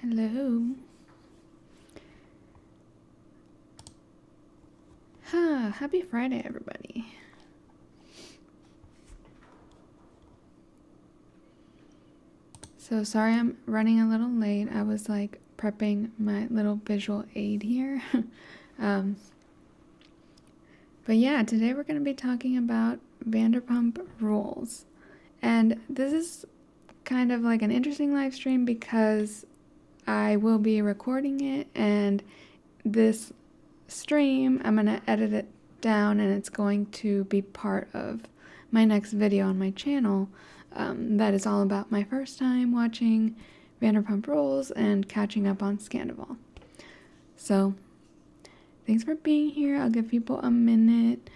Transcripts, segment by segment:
Hello. Happy Friday, everybody. So sorry I'm running a little late. I was like prepping my little visual aid here. But yeah, today we're going to be talking about Vanderpump Rules. And this is kind of like an interesting live stream because I will be recording it, and this stream, I'm going to edit it down and it's going to be part of my next video on my channel that is all about my first time watching Vanderpump Rules and catching up on Scandoval. So thanks for being here. I'll give people a minute.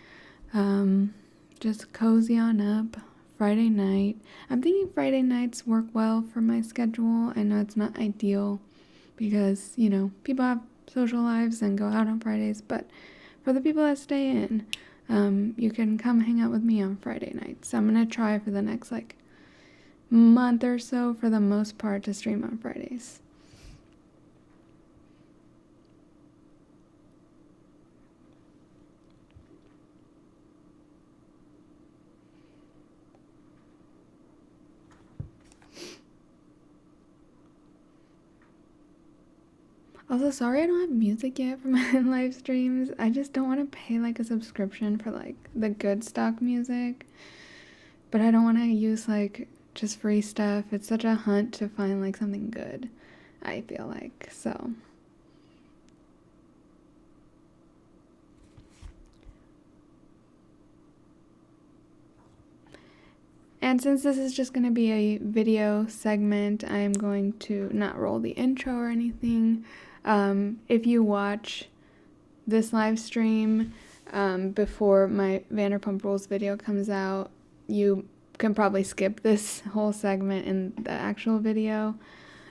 Just cozy on up. Friday night. I'm thinking Friday nights work well for my schedule. I know it's not ideal because, you know, people have social lives and go out on Fridays, but for the people that stay in, you can come hang out with me on Friday nights. So I'm going to try for the next, month or so, for the most part, to stream on Fridays. Also, sorry I don't have music yet for my live streams. I just don't want to pay like a subscription for like the good stock music. But I don't want to use like just free stuff. It's such a hunt to find like something good, I feel like. So and since this is just going to be a video segment, I'm going to not roll the intro or anything. If you watch this live stream before my Vanderpump Rules video comes out, you can probably skip this whole segment in the actual video.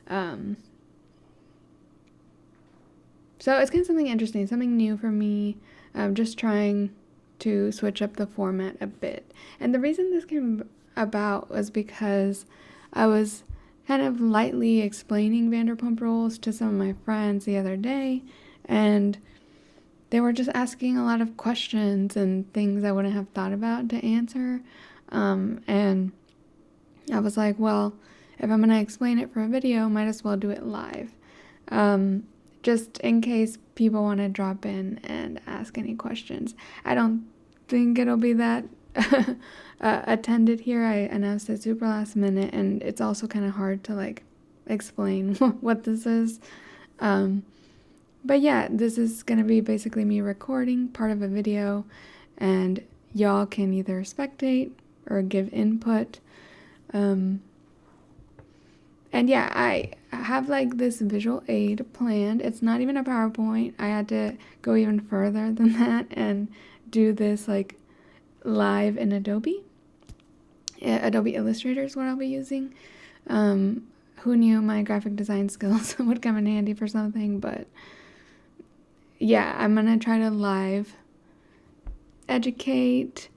So it's kind of something interesting, something new for me. I'm just trying to switch up the format a bit. And the reason this came about was because I was kind of lightly explaining Vanderpump Rules to some of my friends the other day, and they were just asking a lot of questions and things I wouldn't have thought about to answer. And I was like, well, if I'm going to explain it for a video, might as well do it live. Just in case people want to drop in and ask any questions. I don't think it'll be that attended here. I announced it super last minute, and it's also kind of hard to like explain what this is. But yeah, this is going to be basically me recording part of a video, and y'all can either spectate or give input. And yeah, I have like this visual aid planned. It's not even a PowerPoint. I had to go even further than that and do this like live in Adobe. Adobe Illustrator is what I'll be using. Who knew my graphic design skills would come in handy for something, but yeah, I'm gonna try to live educate.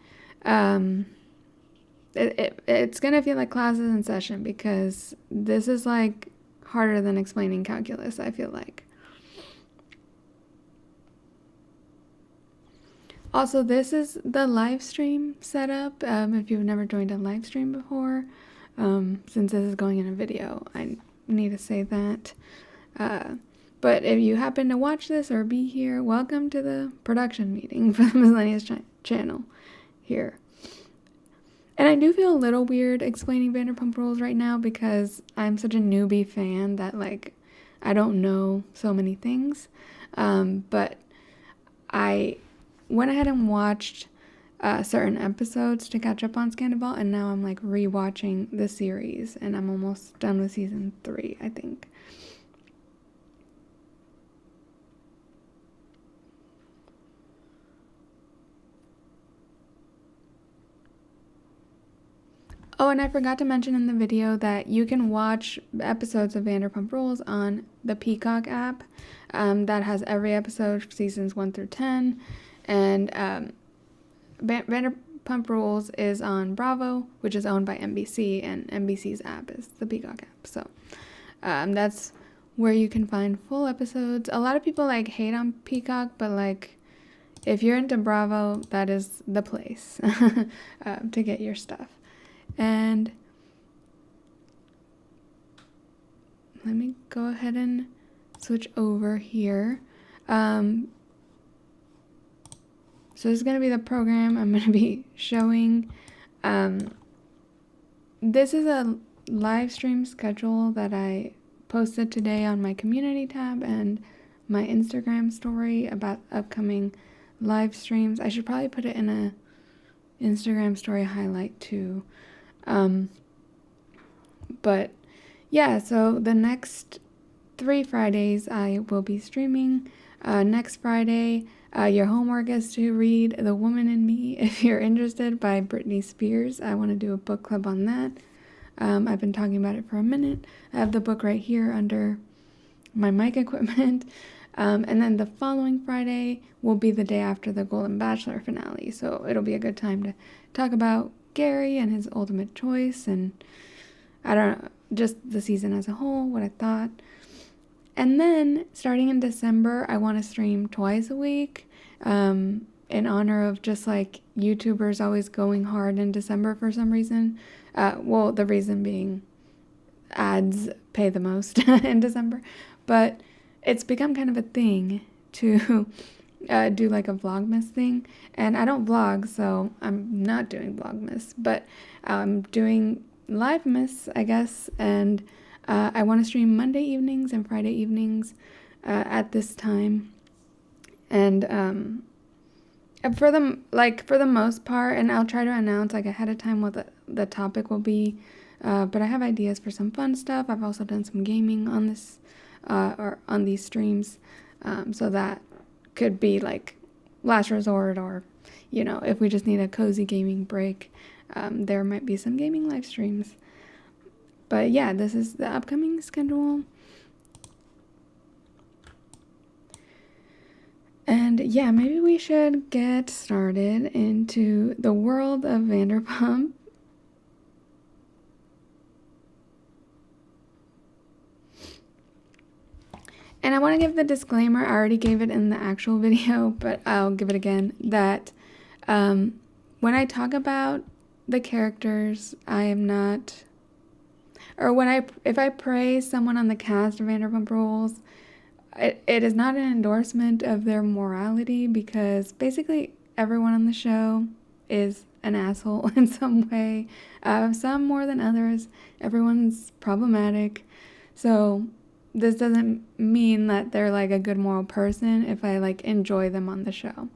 It's gonna feel like classes in session because this is like harder than explaining calculus, I feel like. Also, this is the live stream setup. If you've never joined a live stream before, since this is going in a video, I need to say that. But if you happen to watch this or be here, welcome to the production meeting for the Miscellaneous channel here. And I do feel a little weird explaining Vanderpump Rules right now because I'm such a newbie fan that like I don't know so many things. But I went ahead and watched certain episodes to catch up on Scandoval, and now I'm like rewatching the series, and I'm almost done with season 3, I think. Oh, and I forgot to mention in the video that you can watch episodes of Vanderpump Rules on the Peacock app. That has every episode, seasons 1 through 10. And Vanderpump Rules is on Bravo, which is owned by NBC, and NBC's app is the Peacock app. So that's where you can find full episodes. A lot of people like hate on Peacock, but like if you're into Bravo, that is the place to get your stuff. And let me go ahead and switch over here. So this is going to be the program I'm going to be showing. This is a live stream schedule that I posted today on my community tab and my Instagram story about upcoming live streams. I should probably put it in a Instagram story highlight too. But yeah, so the next 3 Fridays I will be streaming. Next Friday, your homework is to read The Woman in Me if you're interested by Britney Spears. I want to do a book club on that. I've been talking about it for a minute. I have the book right here under my mic equipment. And then the following Friday will be the day after the Golden Bachelor finale. So it'll be a good time to talk about Gary and his ultimate choice, and I don't know, just the season as a whole, what I thought. And then starting in December, I want to stream twice a week in honor of just like YouTubers always going hard in December for some reason. Well, the reason being ads pay the most in December. But it's become kind of a thing to do like a Vlogmas thing. And I don't vlog, so I'm not doing Vlogmas, but I'm doing Livemas, I guess. And I want to stream Monday evenings and Friday evenings at this time. And for the most part, and I'll try to announce like ahead of time what the topic will be. But I have ideas for some fun stuff. I've also done some gaming on this or on these streams, so that could be like last resort, or if we just need a cozy gaming break, there might be some gaming live streams. But yeah, this is the upcoming schedule. And yeah, maybe we should get started into the world of Vanderpump. And I want to give the disclaimer, I already gave it in the actual video, but I'll give it again, that when I talk about the characters, I am not, or if I praise someone on the cast of Vanderpump Rules, it is not an endorsement of their morality, because basically everyone on the show is an asshole in some way. Some more than others. Everyone's problematic. So this doesn't mean that they're like a good moral person if I like enjoy them on the show,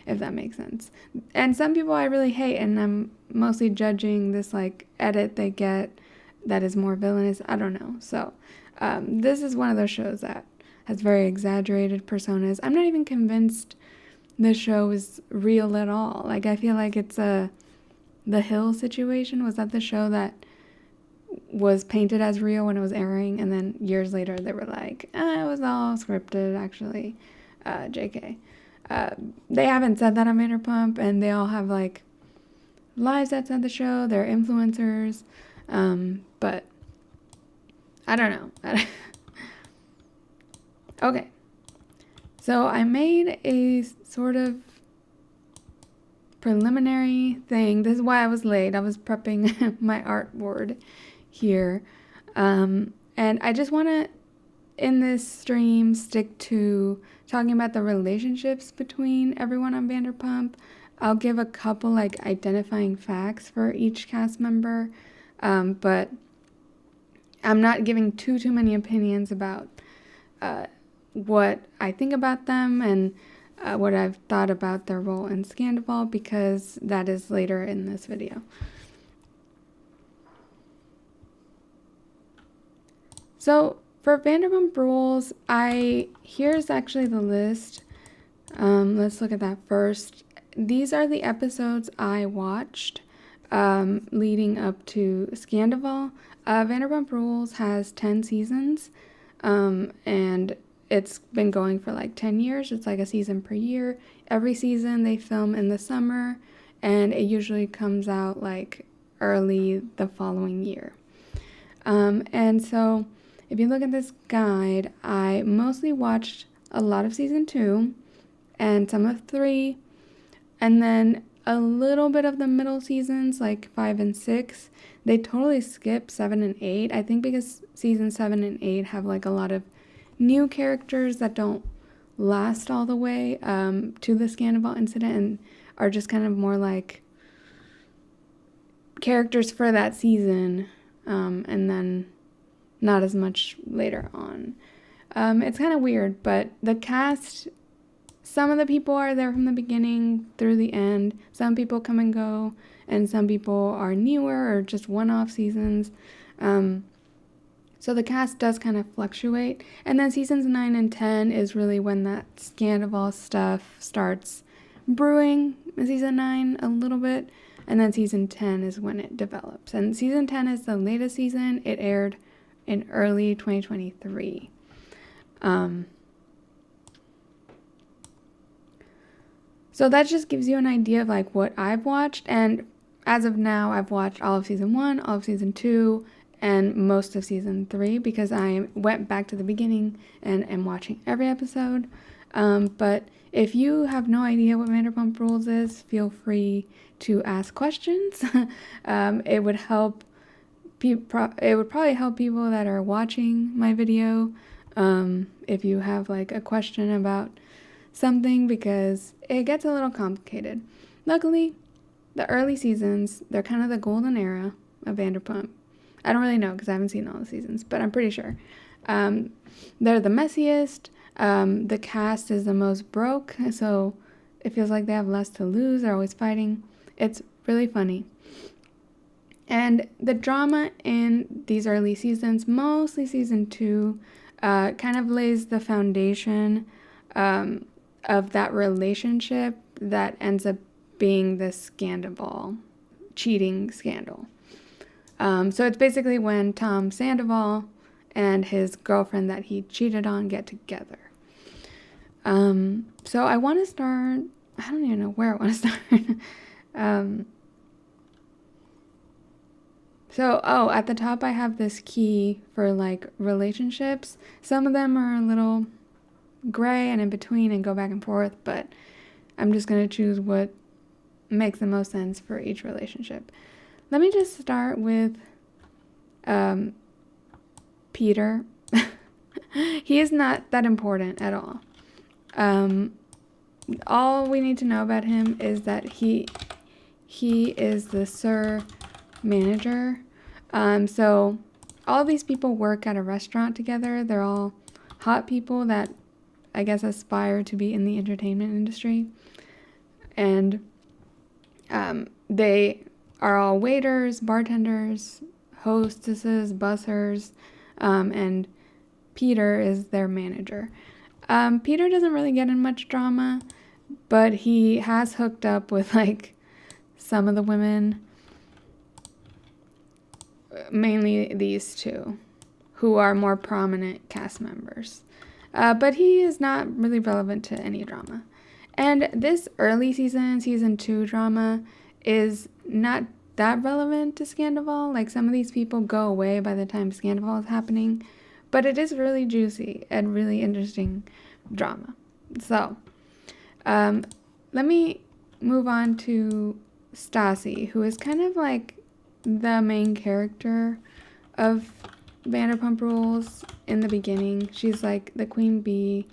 if that makes sense. And some people I really hate, and I'm mostly judging this like edit they get that is more villainous. I don't know. So this is one of those shows that has very exaggerated personas. I'm not even convinced the show is real at all. Like, I feel like it's The Hill situation. Was that the show that was painted as real when it was airing, and then years later they were like, it was all scripted, actually. JK. They haven't said that on Vanderpump, and they all have like lives outside the show. They're influencers. But I don't know. Okay, so I made a sort of preliminary thing. This is why I was late. I was prepping my artboard here. And I just want to, in this stream, stick to talking about the relationships between everyone on Vanderpump. I'll give a couple like identifying facts for each cast member, but I'm not giving too many opinions about what I think about them and what I've thought about their role in Scandoval, because that is later in this video. So for Vanderpump Rules, here's actually the list. Let's look at that first. These are the episodes I watched leading up to Scandoval. Vanderpump Rules has 10 seasons, and it's been going for like 10 years. It's like a season per year. Every season they film in the summer, and it usually comes out like early the following year. And so if you look at this guide, I mostly watched a lot of season 2 and some of 3, and then a little bit of the middle seasons like 5 and 6. They totally skip 7 and 8, I think, because season 7 and 8 have like a lot of new characters that don't last all the way to the Scandoval incident, and are just kind of more like characters for that season, and then not as much later on. It's kind of weird, but the cast, some of the people are there from the beginning through the end. Some people come and go, and some people are newer or just one-off seasons. So the cast does kind of fluctuate. And then seasons 9 and 10 is really when that Scandoval stuff starts brewing in season 9 a little bit. And then season 10 is when it develops. And season 10 is the latest season. It aired in early 2023. So that just gives you an idea of like what I've watched. And as of now, I've watched all of season 1, all of season 2, and most of season 3, because I went back to the beginning and am watching every episode. But if you have no idea what Vanderpump Rules is, feel free to ask questions. It would help. It would probably help people that are watching my video if you have like a question about something, because it gets a little complicated. Luckily, the early seasons, they're kind of the golden era of Vanderpump. I don't really know because I haven't seen all the seasons, but I'm pretty sure. They're the messiest. The cast is the most broke, so it feels like they have less to lose. They're always fighting. It's really funny. And the drama in these early seasons, mostly season 2, kind of lays the foundation of that relationship that ends up being the Scandoval cheating scandal. So it's basically when Tom Sandoval and his girlfriend that he cheated on get together. So I want to start, I don't even know where I want to start. At the top I have this key for like relationships. Some of them are a little gray and in between and go back and forth, but I'm just going to choose what makes the most sense for each relationship. Let me just start with Peter. He is not that important at all. All we need to know about him is that he is the Sir manager. So all these people work at a restaurant together. They're all hot people that I guess aspire to be in the entertainment industry. And they are all waiters, bartenders, hostesses, bussers, and Peter is their manager. Peter doesn't really get in much drama, but he has hooked up with like some of the women, mainly these two, who are more prominent cast members. But he is not really relevant to any drama. And this early season 2 drama is not that relevant to Scandoval. Like, some of these people go away by the time Scandoval is happening. But it is really juicy and really interesting drama. So, let me move on to Stassi, who is kind of like the main character of Vanderpump Rules in the beginning. She's like the Queen Bee,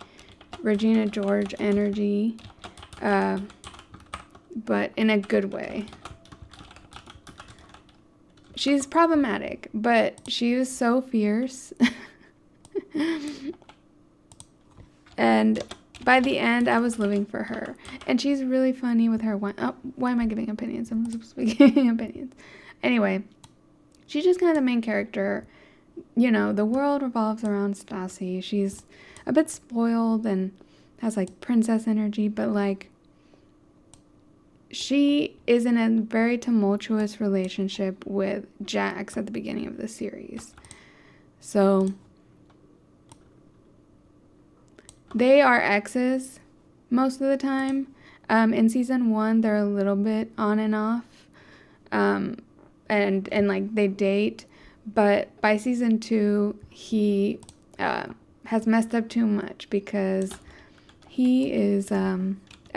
Regina George energy, but in a good way. She's problematic, but she is so fierce. And by the end, I was living for her. And she's really funny with her why am I giving opinions? I'm supposed to be giving opinions. Anyway, she's just kind of the main character. You know, the world revolves around Stassi. She's a bit spoiled and has like princess energy, but like she is in a very tumultuous relationship with Jax at the beginning of the series. So they are exes most of the time. In season 1, they're a little bit on and off, and like they date. But by season 2, he has messed up too much because he is a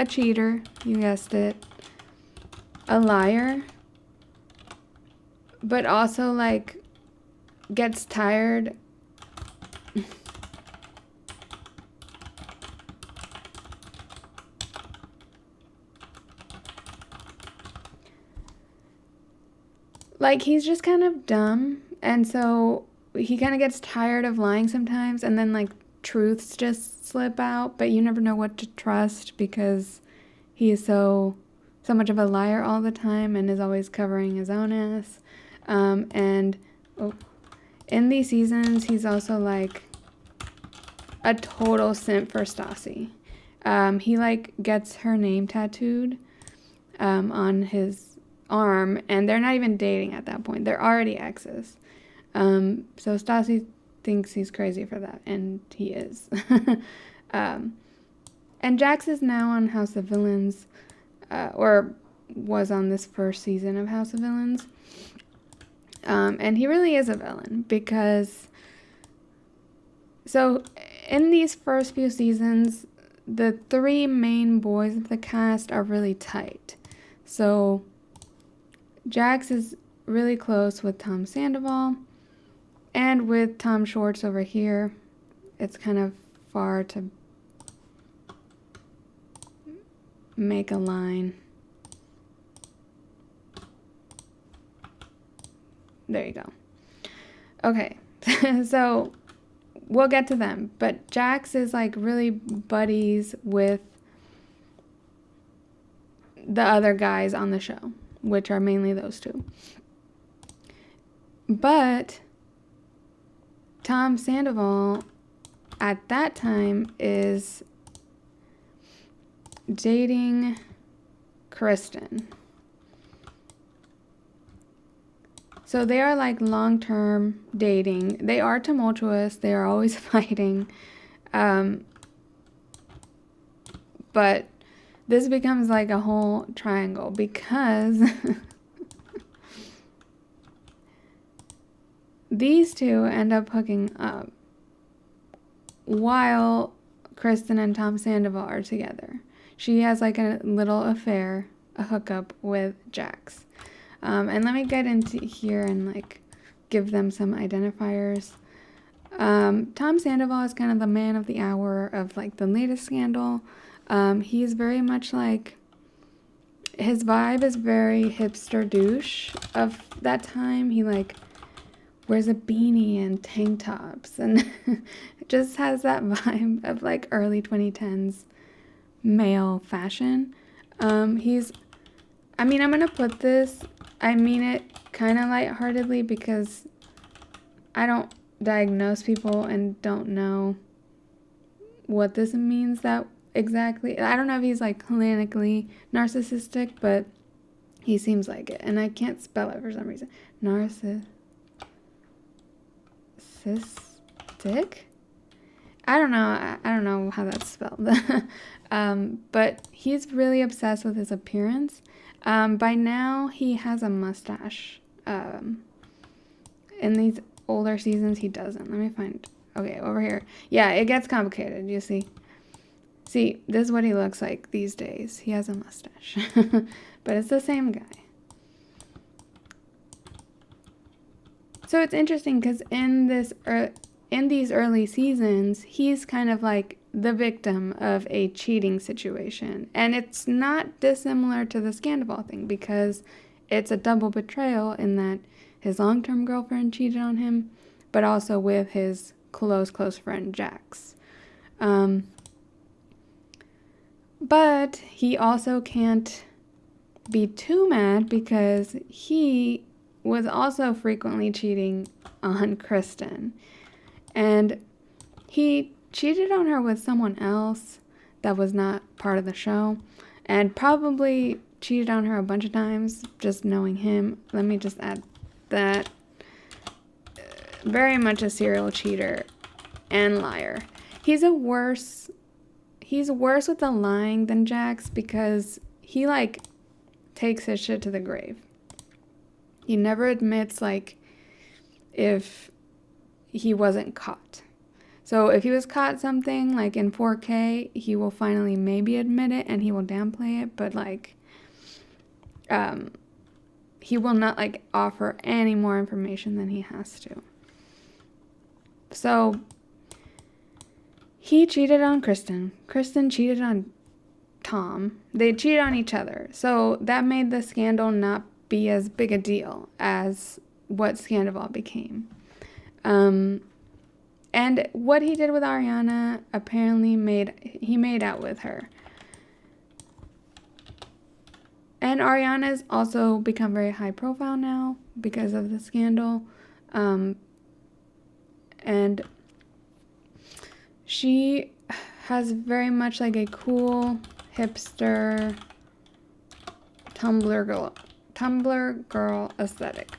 cheater. You guessed it, a liar, but also like gets tired. Like, he's just kind of dumb, and so he kind of gets tired of lying sometimes, and then, like, truths just slip out, but you never know what to trust because he is so much of a liar all the time and is always covering his own ass. In these seasons, he's also, like, a total simp for Stassi. He, like, gets her name tattooed on his arm, and they're not even dating at that point. They're already exes. So Stassi thinks he's crazy for that, and he is. And Jax is now on House of Villains, or was on this first season of House of Villains. And he really is a villain because, so in these first few seasons, the 3 main boys of the cast are really tight. So Jax is really close with Tom Sandoval and with Tom Schwartz over here. it's kind of far to make a line. There you go. Okay, so we'll get to them, but Jax is like really buddies with the other guys on the show, which are mainly those two. But Tom Sandoval at that time is dating Kristen. So they are like long-term dating. They are tumultuous. They are always fighting. But this becomes like a whole triangle because these two end up hooking up while Kristen and Tom Sandoval are together. She has like a little affair, a hookup with Jax. And let me get into here and like give them some identifiers. Tom Sandoval is kind of the man of the hour of like the latest scandal. He's very much like, his vibe is very hipster douche of that time. He like wears a beanie and tank tops and just has that vibe of like early 2010s male fashion. I'm gonna put this, I mean it kind of lightheartedly because I don't diagnose people and don't know what this means that exactly. I don't know if he's like clinically narcissistic, but he seems like it. And I can't spell it for some reason. Narcissistic? I don't know. I don't know how that's spelled. But he's really obsessed with his appearance. By now, he has a mustache. In these older seasons, he doesn't. Let me find. Okay, over here. Yeah, it gets complicated. You see. See, this is what he looks like these days. He has a mustache. But it's the same guy. So it's interesting because in these early seasons, he's kind of like the victim of a cheating situation. And it's not dissimilar to the Scandoval thing because it's a double betrayal in that his long-term girlfriend cheated on him, but also with his close friend Jax. But he also can't be too mad because he was also frequently cheating on Kristen. And he cheated on her with someone else that was not part of the show. And probably cheated on her a bunch of times, just knowing him. Let me just add that. Very much a serial cheater and liar. He's worse with the lying than Jax because he like takes his shit to the grave. He never admits like if he wasn't caught. So if he was caught something like in 4K, he will finally maybe admit it and he will downplay it, but like he will not like offer any more information than he has to. So he cheated on Kristen. Kristen cheated on Tom. They cheated on each other. So that made the scandal not be as big a deal as what Scandoval became. And what he did with Ariana, apparently he made out with her. And Ariana's also become very high profile now because of the scandal. And she has very much like a cool hipster Tumblr girl aesthetic.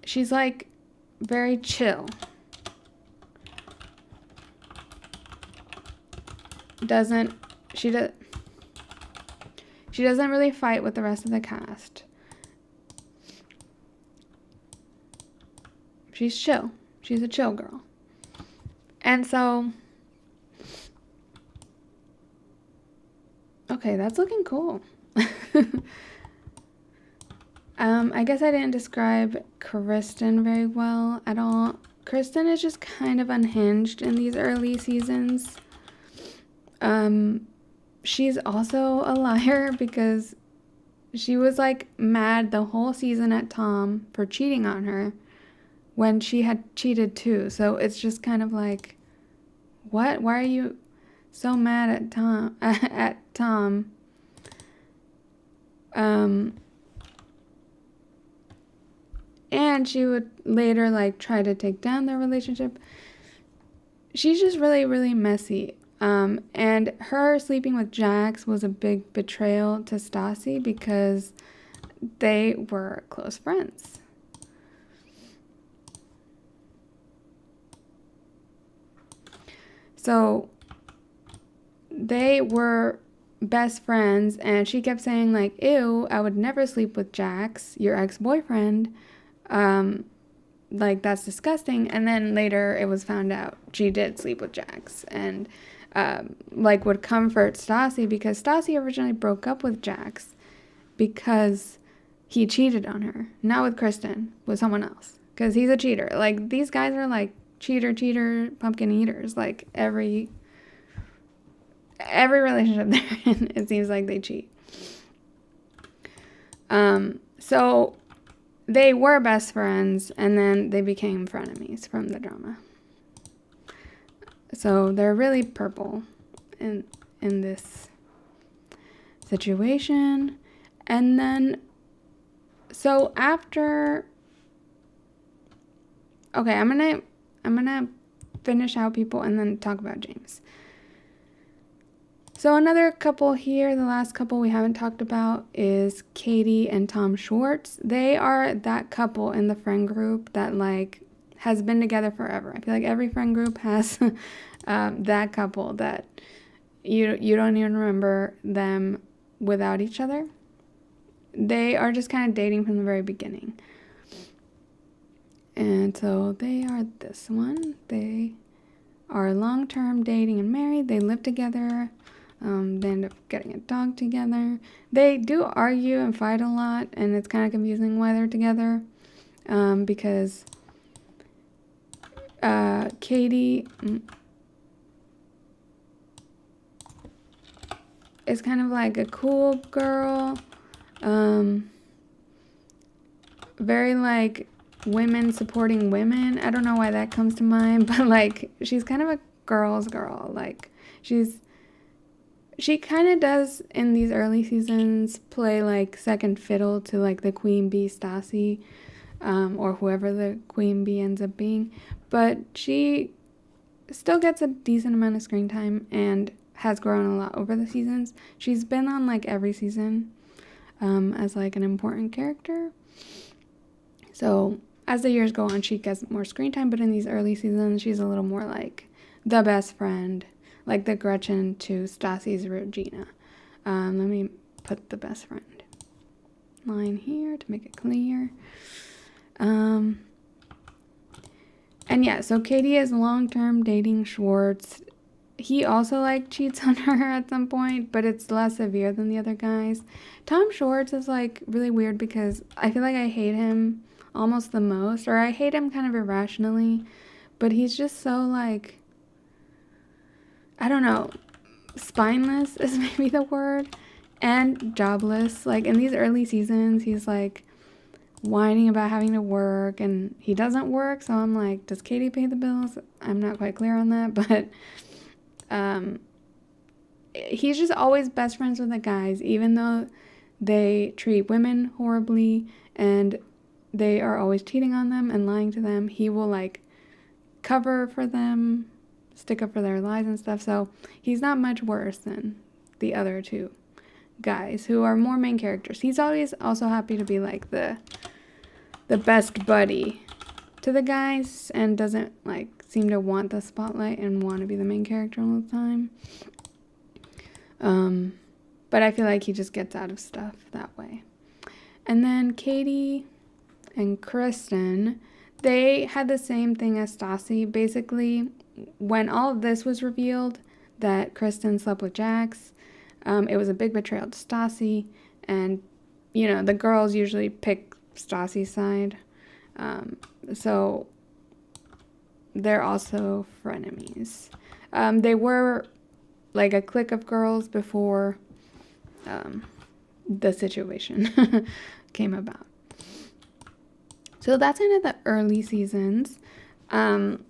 She's like very chill. She doesn't really fight with the rest of the cast. She's chill. She's a chill girl. And so, okay, that's looking cool. I guess I didn't describe Kristen very well at all. Kristen is just kind of unhinged in these early seasons. She's also a liar because she was like mad the whole season at Tom for cheating on her when she had cheated too. So it's just kind of like, what? Why are you so mad at Tom? At Tom? And she would later like try to take down their relationship. She's just really, really messy. And her sleeping with Jax was a big betrayal to Stassi because they were close friends. So they were best friends, and she kept saying like, ew, I would never sleep with Jax, your ex-boyfriend. Like, that's disgusting. And then later it was found out she did sleep with Jax, and like would comfort Stassi because Stassi originally broke up with Jax because he cheated on her, not with Kristen, with someone else, because he's a cheater. Like, these guys are like cheater, pumpkin eaters. Like, every relationship they're in, it seems like they cheat. So they were best friends, and then they became frenemies from the drama. So they're really purple in this situation. And then, so after, okay, I'm gonna finish out people and then talk about James. So another couple here, the last couple we haven't talked about, is Katie and Tom Schwartz. They are that couple in the friend group that like has been together forever. I feel like every friend group has that couple that you don't even remember them without each other. They are just kind of dating from the very beginning. And so they are this one. They are long-term dating and married. They live together. They end up getting a dog together. They do argue and fight a lot, and it's kind of confusing why they're together. Because Katie is kind of like a cool girl. Very like women supporting women. I don't know why that comes to mind, but like she's kind of a girl's girl. Like she kind of does in these early seasons play like second fiddle to like the queen bee Stassi, or whoever the queen bee ends up being, but she still gets a decent amount of screen time and has grown a lot over the seasons. She's been on like every season as like an important character. So as the years go on, she gets more screen time, but in these early seasons, she's a little more like the best friend, like the Gretchen to Stassi's Regina. Let me put the best friend line here to make it clear. And yeah, so Katie is long-term dating Schwartz. He also like cheats on her at some point, but it's less severe than the other guys. Tom Schwartz is like really weird because I feel like I hate him almost the most, or I hate him kind of irrationally, but he's just so like, I don't know, spineless is maybe the word, and jobless. Like in these early seasons, he's like whining about having to work, and he doesn't work, so I'm like, does Katie pay the bills? I'm not quite clear on that, but he's just always best friends with the guys, even though they treat women horribly and they are always cheating on them and lying to them. He will like cover for them, stick up for their lies and stuff. So he's not much worse than the other two guys who are more main characters. He's always also happy to be like the best buddy to the guys and doesn't like seem to want the spotlight and want to be the main character all the time. But I feel like he just gets out of stuff that way. And then Katie and Kristen, they had the same thing as Stassi. Basically, when all of this was revealed, that Kristen slept with Jax, it was a big betrayal to Stassi, and the girls usually pick Stassi's side. So they're also frenemies. They were like a clique of girls before the situation came about. So that's kind of the early seasons. And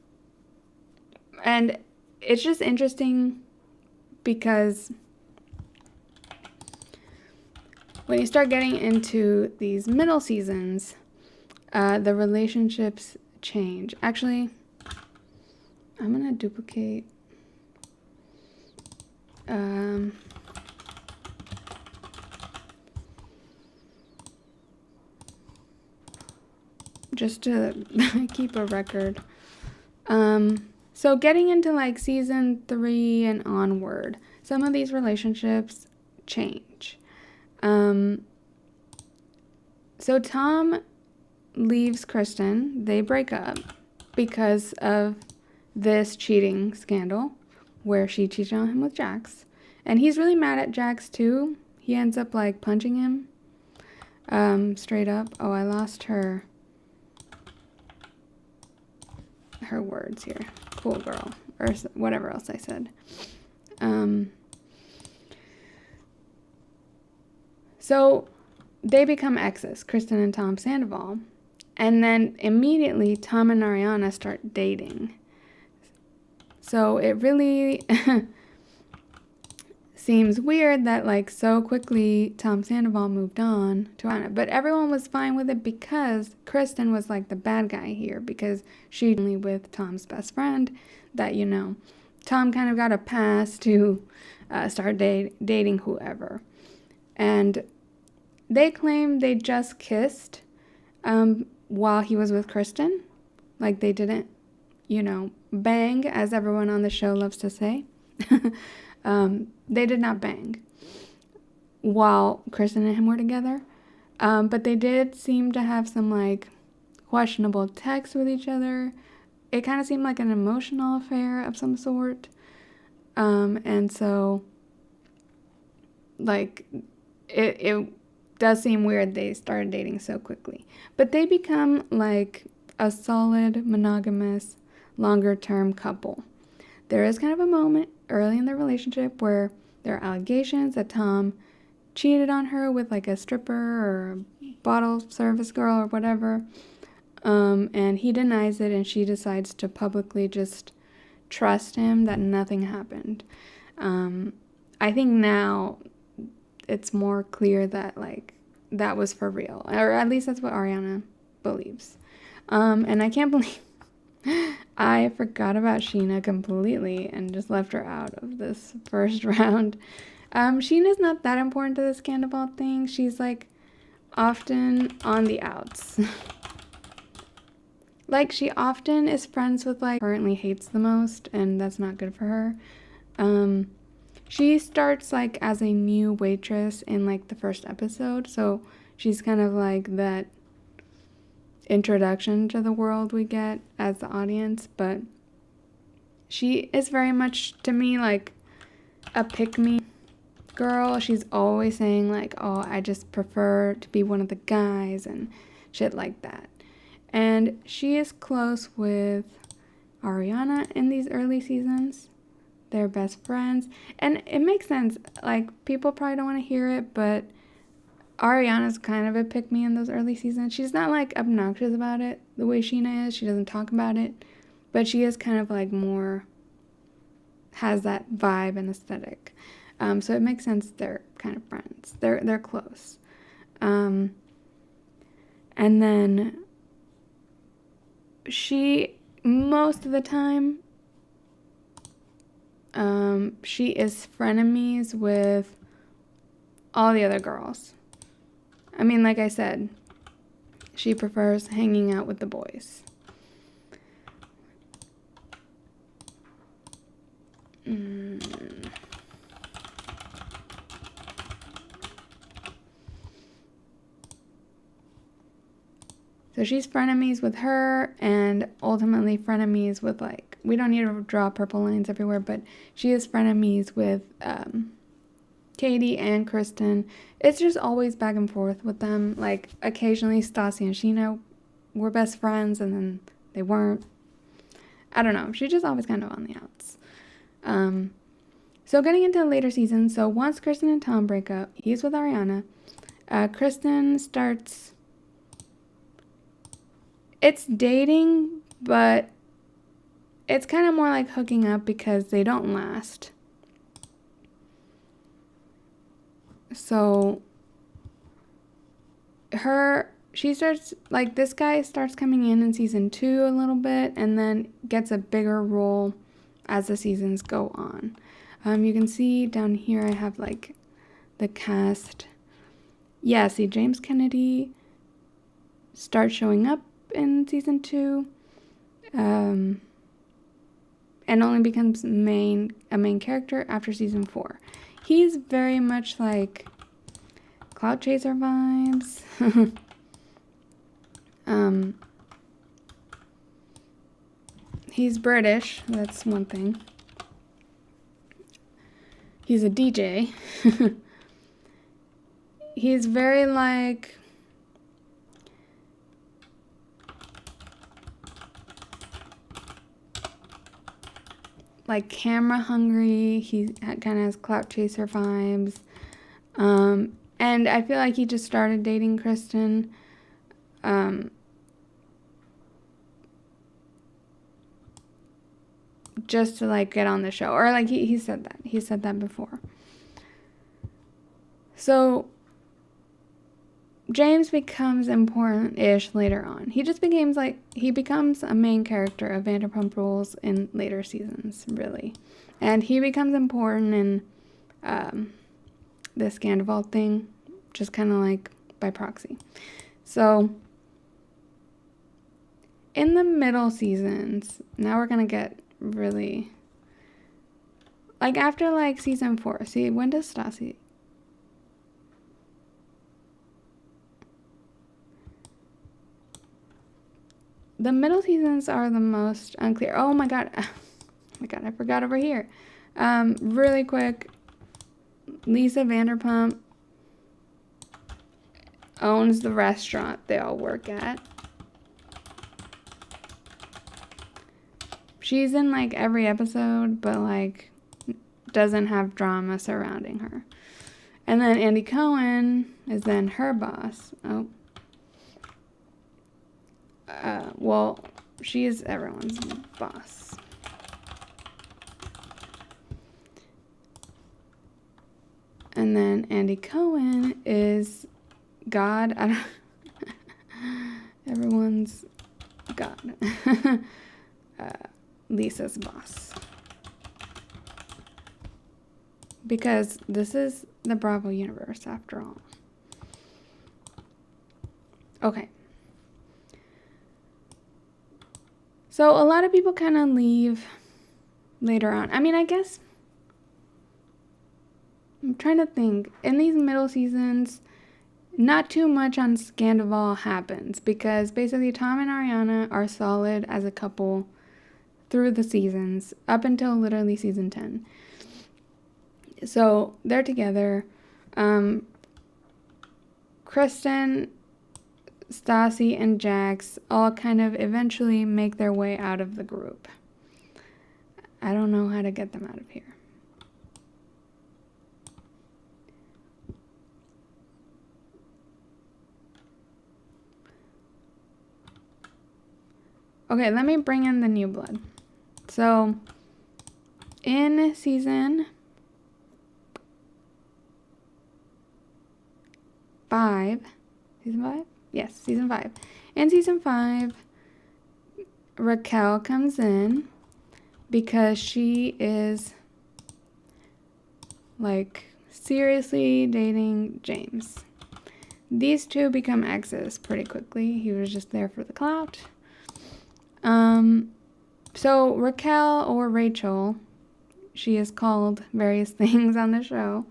it's just interesting because when you start getting into these middle seasons, the relationships change. Actually, I'm going to duplicate. Just to keep a record. So getting into like season 3 and onward, some of these relationships change. So Tom leaves Kristen. They break up because of this cheating scandal where she cheated on him with Jax. And he's really mad at Jax too. He ends up like punching him straight up. Oh, I lost her words here. Cool girl. Or whatever else I said. So they become exes, Kristen and Tom Sandoval. And then immediately Tom and Ariana start dating. So it really seems weird that like so quickly Tom Sandoval moved on to Ariana. But everyone was fine with it because Kristen was like the bad guy here because she's only with Tom's best friend that, Tom kind of got a pass to start dating whoever. And they claim they just kissed while he was with Kristen. Like they didn't, bang, as everyone on the show loves to say. They did not bang while Kristen and him were together. But they did seem to have some like questionable texts with each other. It kind of seemed like an emotional affair of some sort. And so like it does seem weird they started dating so quickly. But they become like a solid, monogamous, longer-term couple. There is kind of a moment early in their relationship where there are allegations that Tom cheated on her with like a stripper or a bottle service girl or whatever. And he denies it, and she decides to publicly just trust him that nothing happened. I think now it's more clear that like that was for real, or at least that's what Ariana believes. And I can't believe I forgot about Sheena completely and just left her out of this first round. Sheena's not that important to the Scandoval thing. She's like often on the outs. Like she often is friends with like currently hates the most, and that's not good for her. She starts like as a new waitress in like the first episode, so she's kind of like that introduction to the world we get as the audience, but she is very much to me like a pick-me girl. She's always saying like, oh, I just prefer to be one of the guys and shit like that. And she is close with Ariana in these early seasons. They're best friends. And it makes sense. Like, people probably don't want to hear it, but Ariana's kind of a pick-me in those early seasons. She's not, like, obnoxious about it the way Sheena is. She doesn't talk about it. But she is kind of, like, more... has that vibe and aesthetic. So it makes sense they're kind of friends. They're close. And then... she, most of the time... she is frenemies with all the other girls. I mean, like I said, she prefers hanging out with the boys. So she's frenemies with her, and ultimately frenemies with, like, we don't need to draw purple lines everywhere, but she is frenemies with Katie and Kristen. It's just always back and forth with them. Like, occasionally Stassi and Sheena were best friends, and then they weren't. I don't know. She's just always kind of on the outs. So getting into later seasons, so once Kristen and Tom break up, he's with Ariana. Kristen starts... It's dating, but it's kind of more like hooking up because they don't last. So she starts, like, this guy starts coming in season 2 a little bit, and then gets a bigger role as the seasons go on. You can see down here I have, like, the cast. Yeah, see, James Kennedy starts showing up in season 2, and only becomes a main character after season 4. He's very much like Cloud Chaser vibes. He's British, that's one thing. He's a DJ. He's very like camera hungry. He kind of has Clout Chaser vibes. And I feel like he just started dating Kristen. Just to, like, get on the show. Or, like, he said that. He said that before. So James becomes important-ish later on. He becomes a main character of Vanderpump Rules in later seasons, really. And he becomes important in the Scandoval thing, just kind of like by proxy. So in the middle seasons, now we're going to get really, like, after, like, season 4. See, when does Stassi... The middle seasons are the most unclear. Oh my god. Oh my god, I forgot over here. Really quick. Lisa Vanderpump owns the restaurant they all work at. She's in, like, every episode, but, like, doesn't have drama surrounding her. And then Andy Cohen is then her boss. Oh. Well, she is everyone's boss. And then Andy Cohen is God. Everyone's God. Lisa's boss. Because this is the Bravo universe, after all. Okay. So a lot of people kind of leave later on. I mean, I guess... I'm trying to think. In these middle seasons, not too much on Scandoval happens. Because basically Tom and Ariana are solid as a couple through the seasons. Up until literally season 10. So they're together. Kristen, Stassi, and Jax all kind of eventually make their way out of the group. I don't know how to get them out of here. Okay, let me bring in the new blood. So, in season 5, season 5? Yes, season 5. In season 5, Raquel comes in because she is, like, seriously dating James. These two become exes pretty quickly. He was just there for the clout. So Raquel, or Rachel, she is called various things on the show.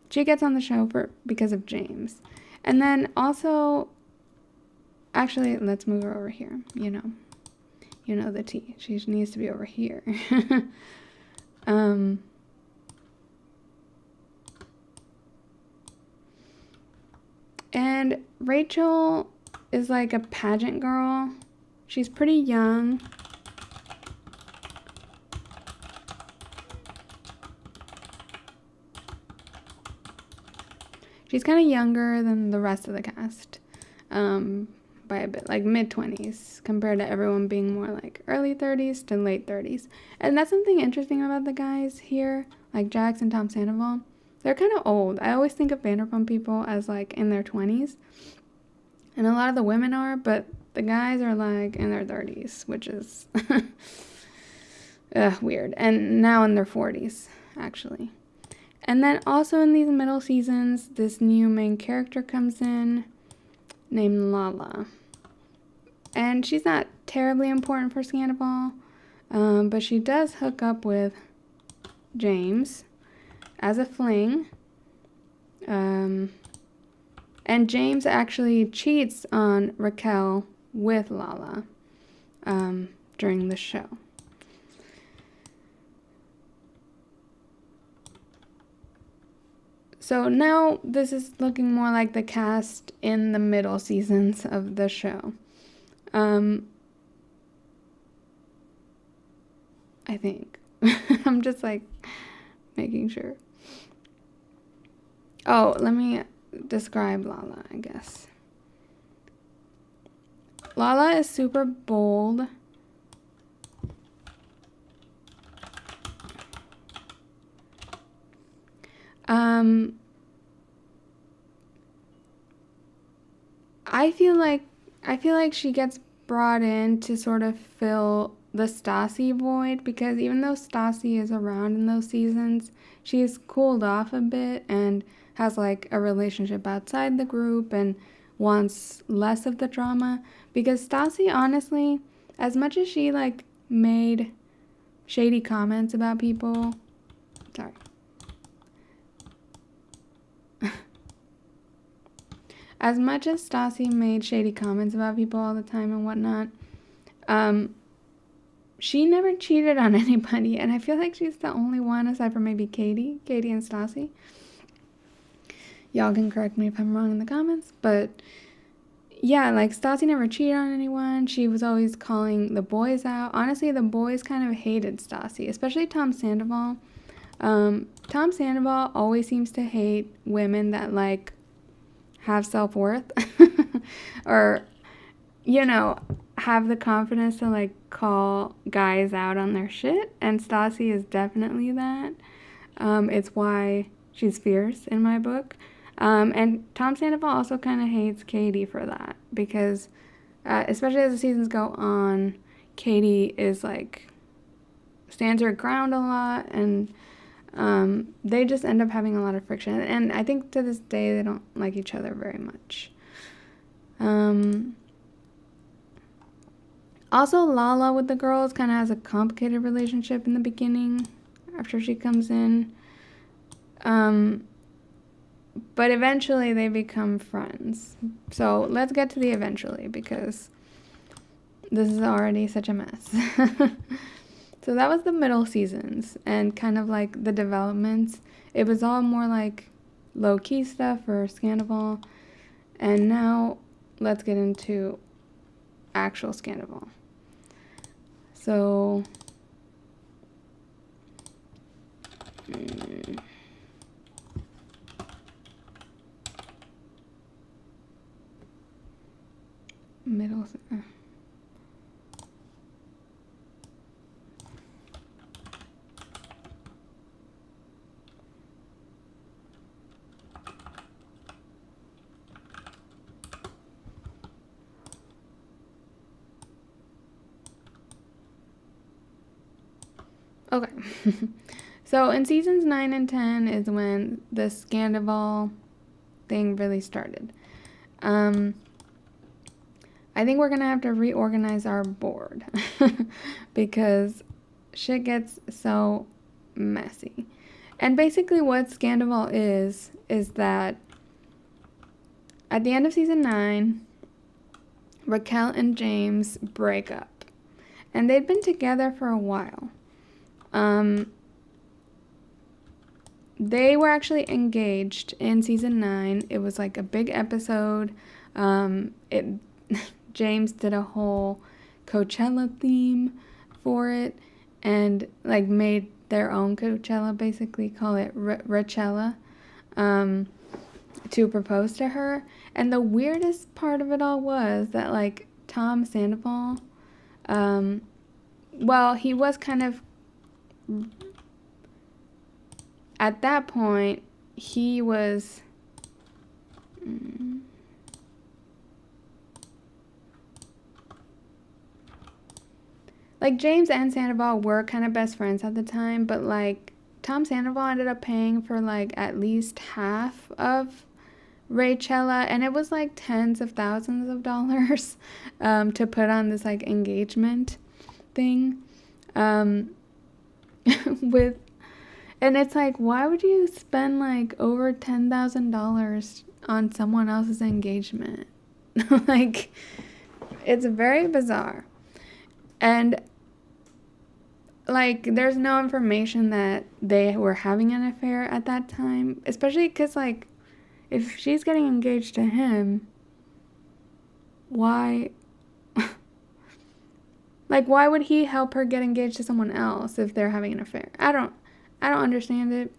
She gets on the show because of James. And then also, actually, let's move her over here. You know the tea. She needs to be over here. And Rachel is like a pageant girl. She's pretty young. She's kind of younger than the rest of the cast, by a bit, like mid-20s, compared to everyone being more like early 30s to late 30s. And that's something interesting about the guys here, like Jax and Tom Sandoval. They're kind of old. I always think of Vanderpump people as like in their 20s, and a lot of the women are, but the guys are like in their 30s, which is weird. And now in their 40s, actually. And then also in these middle seasons, this new main character comes in named Lala. And she's not terribly important for Scandoval, but she does hook up with James as a fling. And James actually cheats on Raquel with Lala during the show. So now this is looking more like the cast in the middle seasons of the show. I think. I'm just like making sure. Oh, let me describe Lala, I guess. Lala is super bold. I feel like she gets brought in to sort of fill the Stassi void, because even though Stassi is around in those seasons, she's cooled off a bit and has like a relationship outside the group and wants less of the drama. Because Stassi, honestly, as much as she like made shady comments about people, sorry. As much as Stassi made shady comments about people all the time and whatnot, she never cheated on anybody, and I feel like she's the only one, aside from maybe Katie and Stassi. Y'all can correct me if I'm wrong in the comments, but yeah, like Stassi never cheated on anyone. She was always calling the boys out. Honestly, the boys kind of hated Stassi, especially Tom Sandoval. Tom Sandoval always seems to hate women that like have self-worth or, you know, have the confidence to like call guys out on their shit, and Stassi is definitely that. It's why she's fierce in my book. And Tom Sandoval also kind of hates Katie for that, because especially as the seasons go on, Katie is like stands her ground a lot, and they just end up having a lot of friction, and I think to this day they don't like each other very much. Also, Lala with the girls kind of has a complicated relationship in the beginning after she comes in, but eventually they become friends. So let's get to the eventually, because this is already such a mess. So that was the middle seasons and kind of like the developments. It was all more like low-key stuff for Scandoval. And now let's get into actual Scandoval. So middle. Okay. So in seasons 9 and 10 is when the Scandoval thing really started. I think we're going to have to reorganize our board because shit gets so messy. And basically what Scandoval is that at the end of season 9, Raquel and James break up. And they'd been together for a while. they were actually engaged in season 9. It was like a big episode. It James did a whole Coachella theme for it, and like made their own Coachella, basically call it Rachella, to propose to her. And the weirdest part of it all was that like Tom Sandoval, well, he was kind of, at that point, he was, like, James and Sandoval were kind of best friends at the time, but like Tom Sandoval ended up paying for like at least half of Rachella, and it was like tens of thousands of dollars to put on this like engagement thing, with, and it's like, why would you spend like over $10,000 on someone else's engagement? Like, it's very bizarre. And like, there's no information that they were having an affair at that time, especially because like, if she's getting engaged to him, why, like, why would he help her get engaged to someone else if they're having an affair? I don't understand it.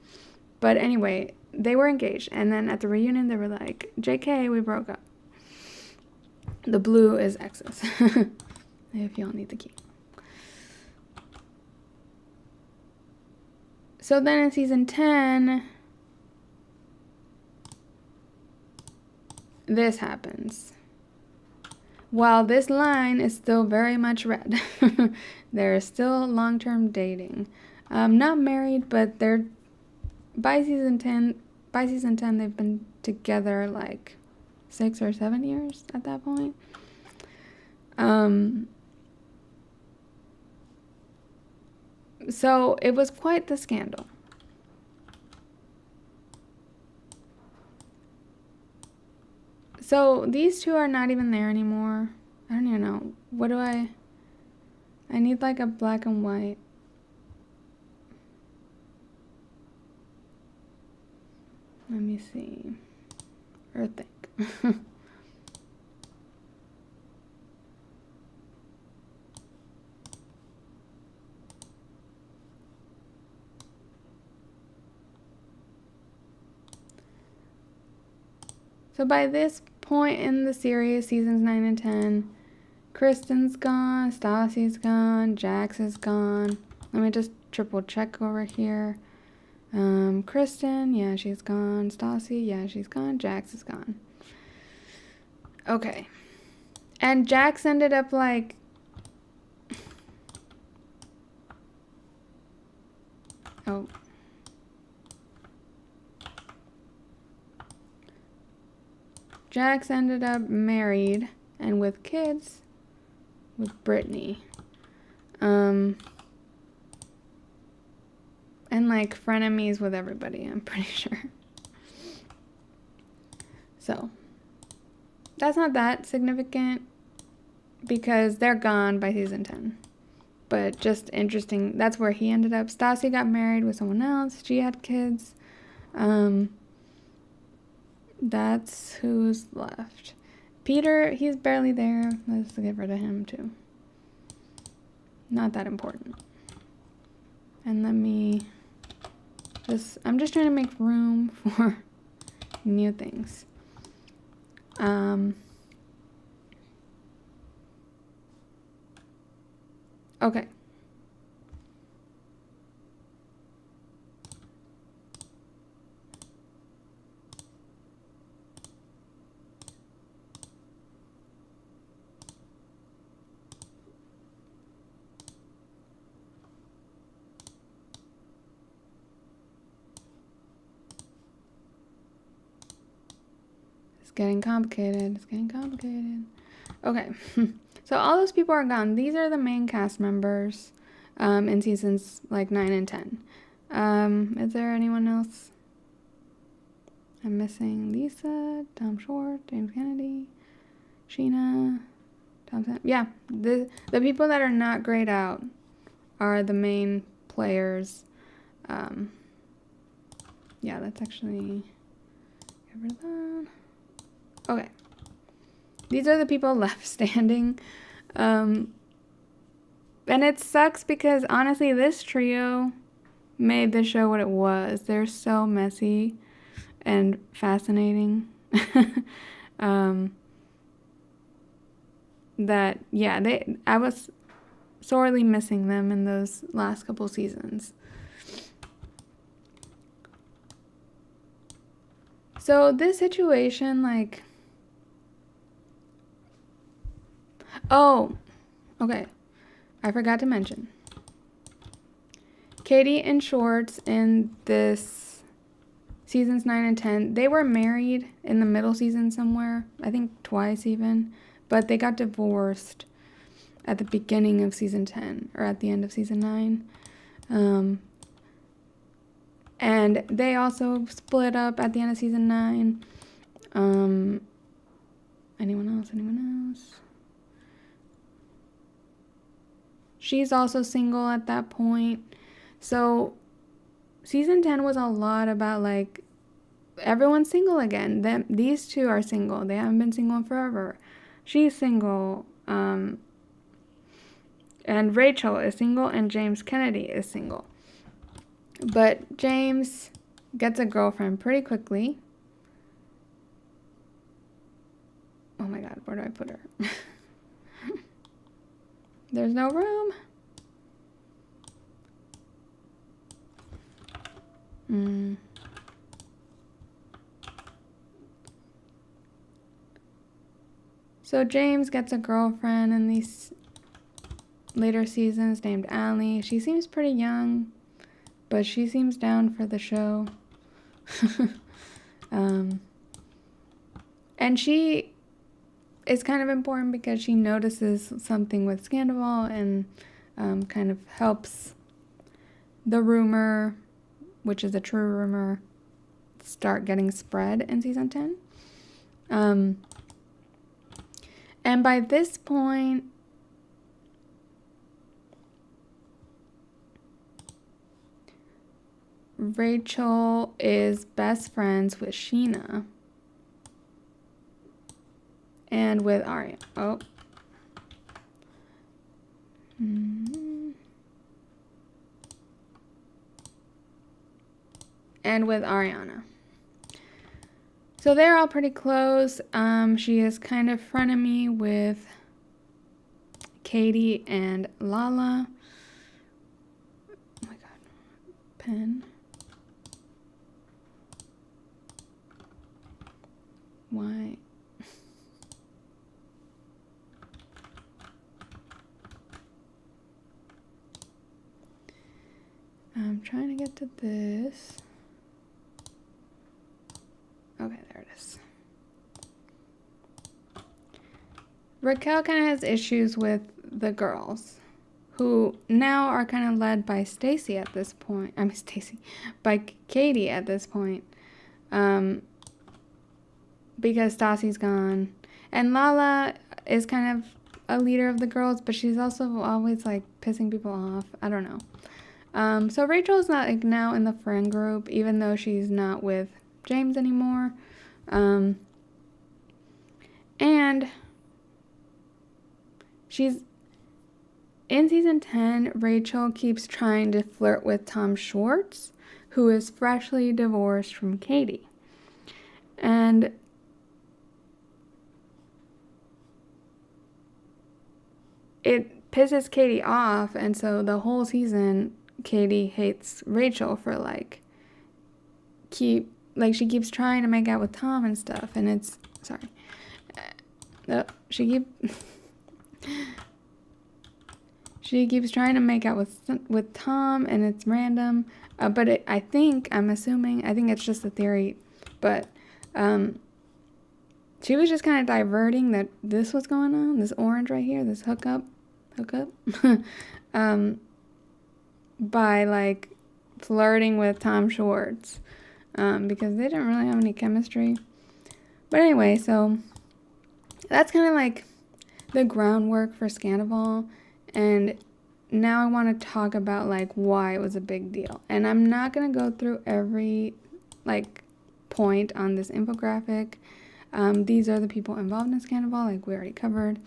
But anyway, they were engaged, and then at the reunion they were like, JK, we broke up. The blue is X's. If y'all need the key. So then in season 10, this happens. While this line is still very much red, they're still long-term dating. Not married, but they're, by season 10, they've been together like 6 or 7 years at that point. So it was quite the scandal. So these two are not even there anymore. I don't even know. What do I need like a black and white. Let me see. Or think. So by this point in the series, seasons 9 and 10, Kristen's gone, Stassi's gone, Jax is gone. Let me just triple check over here. Kristen, yeah, she's gone. Stassi, yeah, she's gone. Jax is gone. Okay. And Jax ended up like, oh. Jax ended up married and with kids with Brittany. And like frenemies with everybody, I'm pretty sure. So, that's not that significant because they're gone by season 10. But just interesting, that's where he ended up. Stassi got married with someone else. She had kids. That's who's left. Peter, he's barely there. Let's get rid of him too. Not that important. And let me I'm just trying to make room for new things. Okay. It's getting complicated. It's getting complicated. Okay. So all those people are gone. These are the main cast members in seasons like 9 and 10. Is there anyone else I'm missing? Lisa, Tom Short, James Kennedy, Sheena, Tom Sam. Yeah, the people that are not grayed out are the main players Yeah, let's actually get rid of that. Okay. These are the people left standing. And it sucks because honestly, this trio made the show what it was. They're so messy and fascinating. That, yeah, I was sorely missing them in those last couple seasons. So this situation, like, oh, okay, I forgot to mention. Katie and Schwartz in this seasons 9 and 10, they were married in the middle season somewhere, I think twice even, but they got divorced at the beginning of season 10 or at the end of season 9. And they also split up at the end of season 9. Anyone else? She's also single at that point. So season 10 was a lot about, like, everyone's single again. These two are single. They haven't been single in forever. She's single. And Rachel is single, and James Kennedy is single. But James gets a girlfriend pretty quickly. Oh my god, where do I put her? There's no room. So James gets a girlfriend in these later seasons named Allie. She seems pretty young, but she seems down for the show. And she is kind of important because she notices something with Scandoval and kind of helps the rumor, which is a true rumor, start getting spread in season 10. And by this point, Rachel is best friends with Sheena and with Ariana. Oh. And with Ariana. So they're all pretty close. She is kind of frenemy with Katie and Lala. Oh my god. Pen. Why? I'm trying to get to this. Okay, there it is. Raquel kind of has issues with the girls, who now are kind of led by Stacy at this point. By Katie at this point. Because Stassi's gone. And Lala is kind of a leader of the girls, but she's also always, like, pissing people off. I don't know. So Rachel's not, like, now in the friend group, even though she's not with James anymore. And she's in season 10. Rachel keeps trying to flirt with Tom Schwartz, who is freshly divorced from Katie. And it pisses Katie off, and so the whole season Katie hates Rachel for, like, she keeps trying to make out with Tom and stuff, and it's, sorry, she keeps trying to make out with Tom, and it's random, but I think it's just a theory, but she was just kind of diverting that this was going on, this orange right here, this hookup, by, like, flirting with Tom Schwartz. Because they didn't really have any chemistry. But anyway, so that's kind of like the groundwork for Scandoval. And now I want to talk about, like, why it was a big deal. And I'm not going to go through every like point on this infographic. These are the people involved in Scandoval, like we already covered.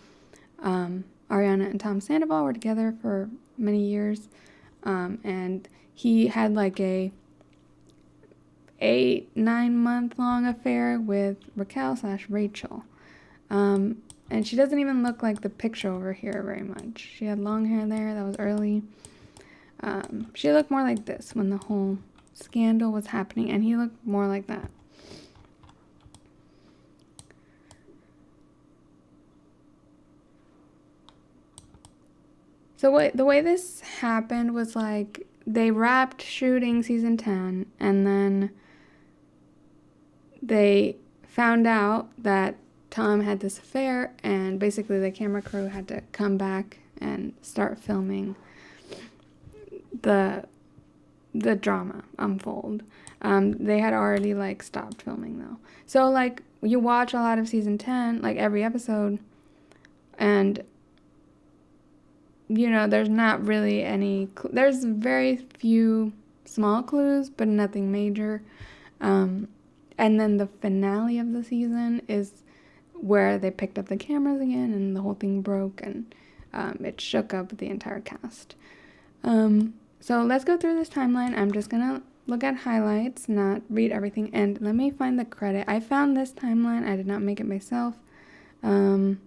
Ariana and Tom Sandoval were together for many years, and he had like a 8-9 month long affair with Raquel/Rachel. And she doesn't even look like the picture over here very much. She had long hair there. That was early. She looked more like this when the whole scandal was happening, and he looked more like that. So the way this happened was like they wrapped shooting season 10, and then they found out that Tom had this affair, and basically the camera crew had to come back and start filming the drama unfold. They had already like stopped filming though. So like you watch a lot of season 10, like every episode, and you know, there's not really any, there's very few small clues, but nothing major. And then the finale of the season is where they picked up the cameras again and the whole thing broke, and it shook up the entire cast. So let's go through this timeline. I'm just going to look at highlights, not read everything. And let me find the credit. I found this timeline. I did not make it myself. Reddit.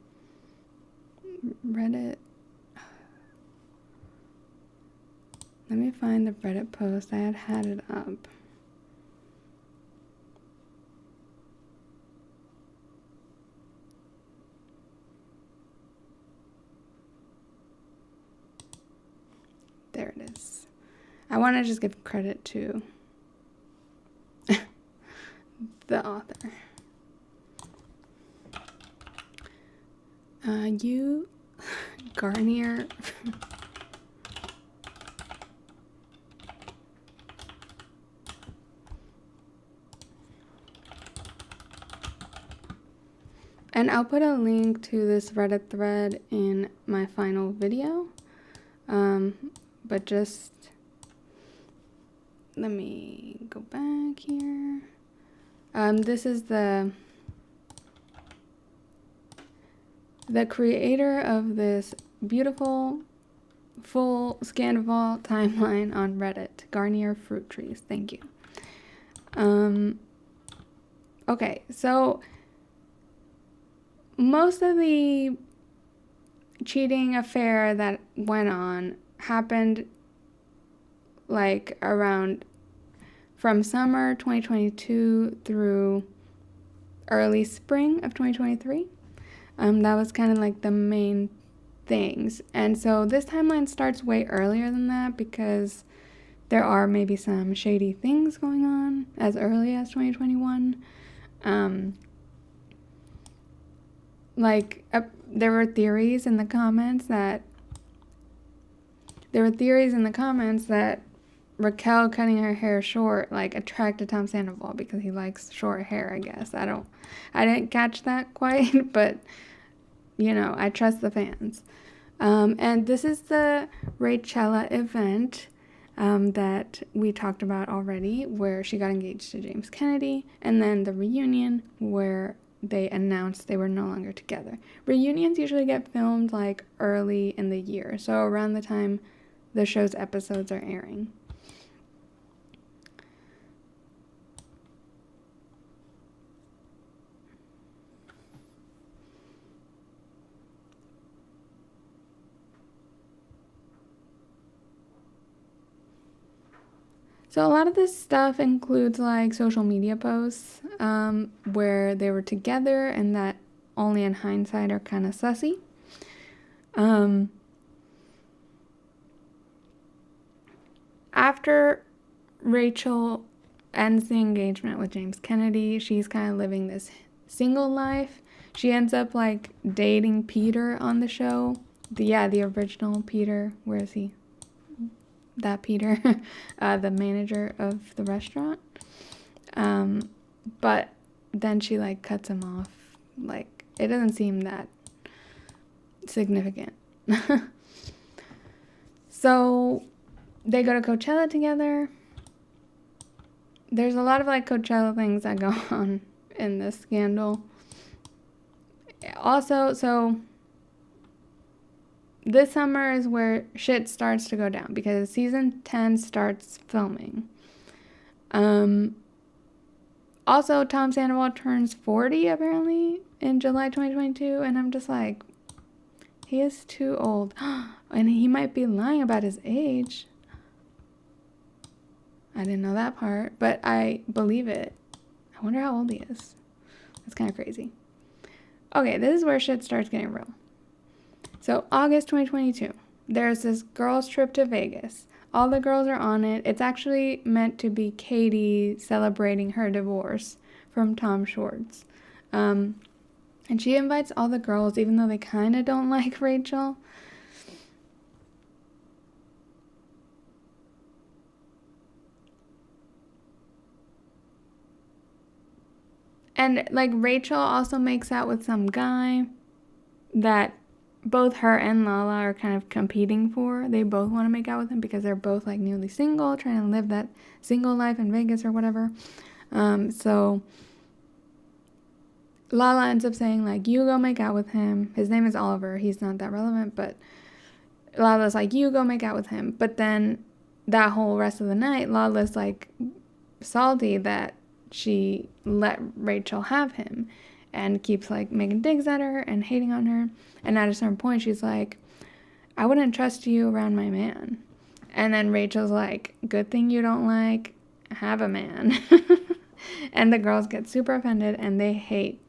Let me find the Reddit post. I had it up. There it is. I want to just give credit to the author. You, Garnier. And I'll put a link to this Reddit thread in my final video. But just let me go back here. This is the creator of this beautiful full Scandoval timeline on Reddit, Garnier Fruit Trees. Thank you. Okay, so most of the cheating affair that went on happened like around from summer 2022 through early spring of 2023. That was kind of like the main things. And so this timeline starts way earlier than that because there are maybe some shady things going on as early as 2021. There were theories in the comments that Raquel cutting her hair short like attracted Tom Sandoval because he likes short hair, I guess. I didn't catch that quite, but you know, I trust the fans. And this is the Rachella event that we talked about already, where she got engaged to James Kennedy, and then the reunion where they announced they were no longer together. Reunions usually get filmed like early in the year, so around the time the show's episodes are airing. So a lot of this stuff includes like social media posts where they were together and that only in hindsight are kind of sussy. After Rachel ends the engagement with James Kennedy, she's kind of living this single life. She ends up like dating Peter on the show. The original Peter. Where is he? That Peter, the manager of the restaurant. But then she like cuts him off. Like, it doesn't seem that significant. So they go to Coachella together. there's a lot of like Coachella things that go on in this scandal. Also, so this summer is where shit starts to go down because season 10 starts filming. Also, Tom Sandoval turns 40 apparently in July 2022, and I'm just like, he is too old. And he might be lying about his age. I didn't know that part, but I believe it. I wonder how old he is. That's kind of crazy. Okay, this is where shit starts getting real. So, August 2022, there's this girls' trip to Vegas. All the girls are on it. It's actually meant to be Katie celebrating her divorce from Tom Schwartz. And she invites all the girls, even though they kind of don't like Rachel. And, like, Rachel also makes out with some guy that both her and Lala are kind of competing for. They both want to make out with him because they're both, like, newly single, trying to live that single life in Vegas or whatever. So Lala ends up saying, like, you go make out with him. His name is Oliver. He's not that relevant, but Lala's like, you go make out with him. But then that whole rest of the night, Lala's, like, salty that she let Rachel have him and keeps, like, making digs at her and hating on her. And at a certain point, she's like, I wouldn't trust you around my man. And then Rachel's like, good thing you don't, like, have a man. And the girls get super offended and they hate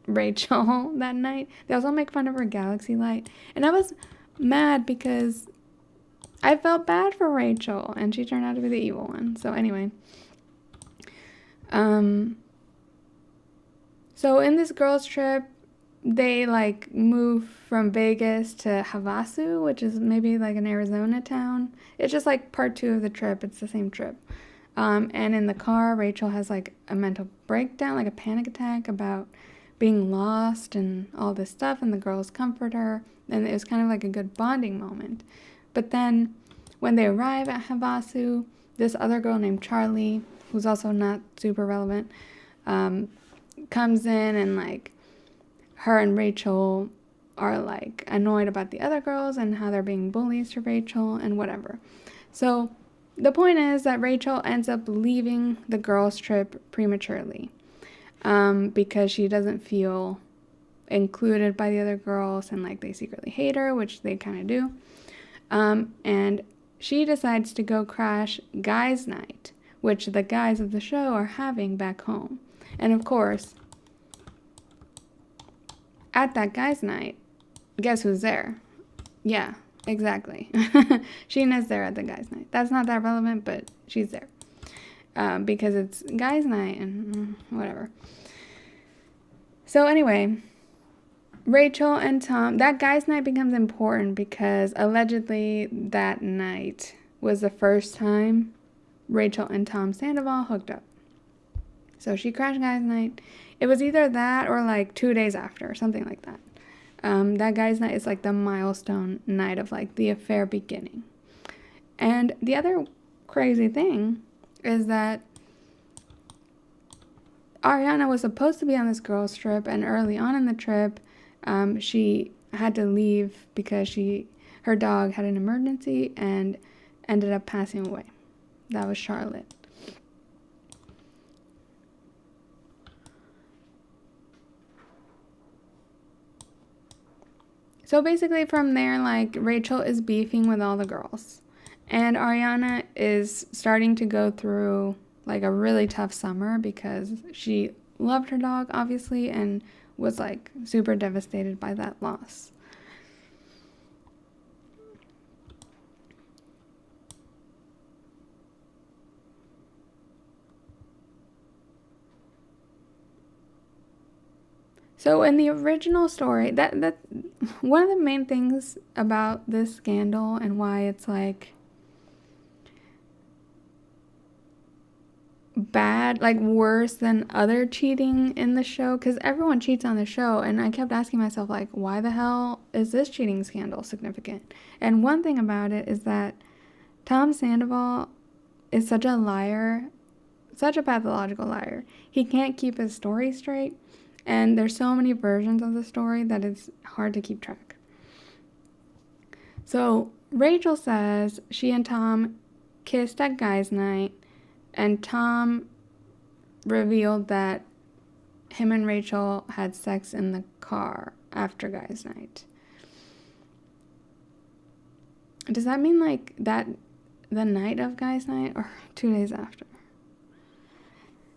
Rachel that night. They also make fun of her galaxy light. And I was mad because I felt bad for Rachel and she turned out to be the evil one. So anyway. So in this girls' trip, they, like, move from Vegas to Havasu, which is maybe, like, an Arizona town. It's just, like, part 2 of the trip. It's the same trip. And in the car, Rachel has, like, a mental breakdown, like a panic attack about being lost and all this stuff, and the girls comfort her, and it was kind of like a good bonding moment. But then when they arrive at Havasu, this other girl named Charlie, who's also not super relevant, comes in and, like, her and Rachel are, like, annoyed about the other girls and how they're being bullies to Rachel and whatever. So the point is that Rachel ends up leaving the girls' trip prematurely because she doesn't feel included by the other girls and, like, they secretly hate her, which they kind of do. And she decides to go crash guys' night, which the guys of the show are having back home. And of course, at that guys' night, guess who's there? Yeah, exactly. Sheena's there at the guys' night. That's not that relevant, but she's there. Because it's guys' night and whatever. So anyway, Rachel and Tom, that guys' night becomes important because allegedly that night was the first time Rachel and Tom Sandoval hooked up. So she crashed guys' night. It was either that or, like, 2 days after, something like that. That guys' night is, like, the milestone night of, like, the affair beginning. And the other crazy thing is that Ariana was supposed to be on this girls' trip, and early on in the trip, she had to leave because her dog had an emergency and ended up passing away. That was Charlotte. So basically from there, like, Rachel is beefing with all the girls. And Ariana is starting to go through, like, a really tough summer because she loved her dog, obviously, and was, like, super devastated by that loss. So in the original story, that one of the main things about this scandal and why it's, like, bad, like, worse than other cheating in the show, because everyone cheats on the show, and I kept asking myself, like, why the hell is this cheating scandal significant? And one thing about it is that Tom Sandoval is such a liar such a pathological liar. He can't keep his story straight, and there's so many versions of the story that it's hard to keep track. So Rachel says she and Tom kissed at guys' night, and Tom revealed that him and Rachel had sex in the car after guys' night. Does that mean like that the night of guys' night or 2 days after?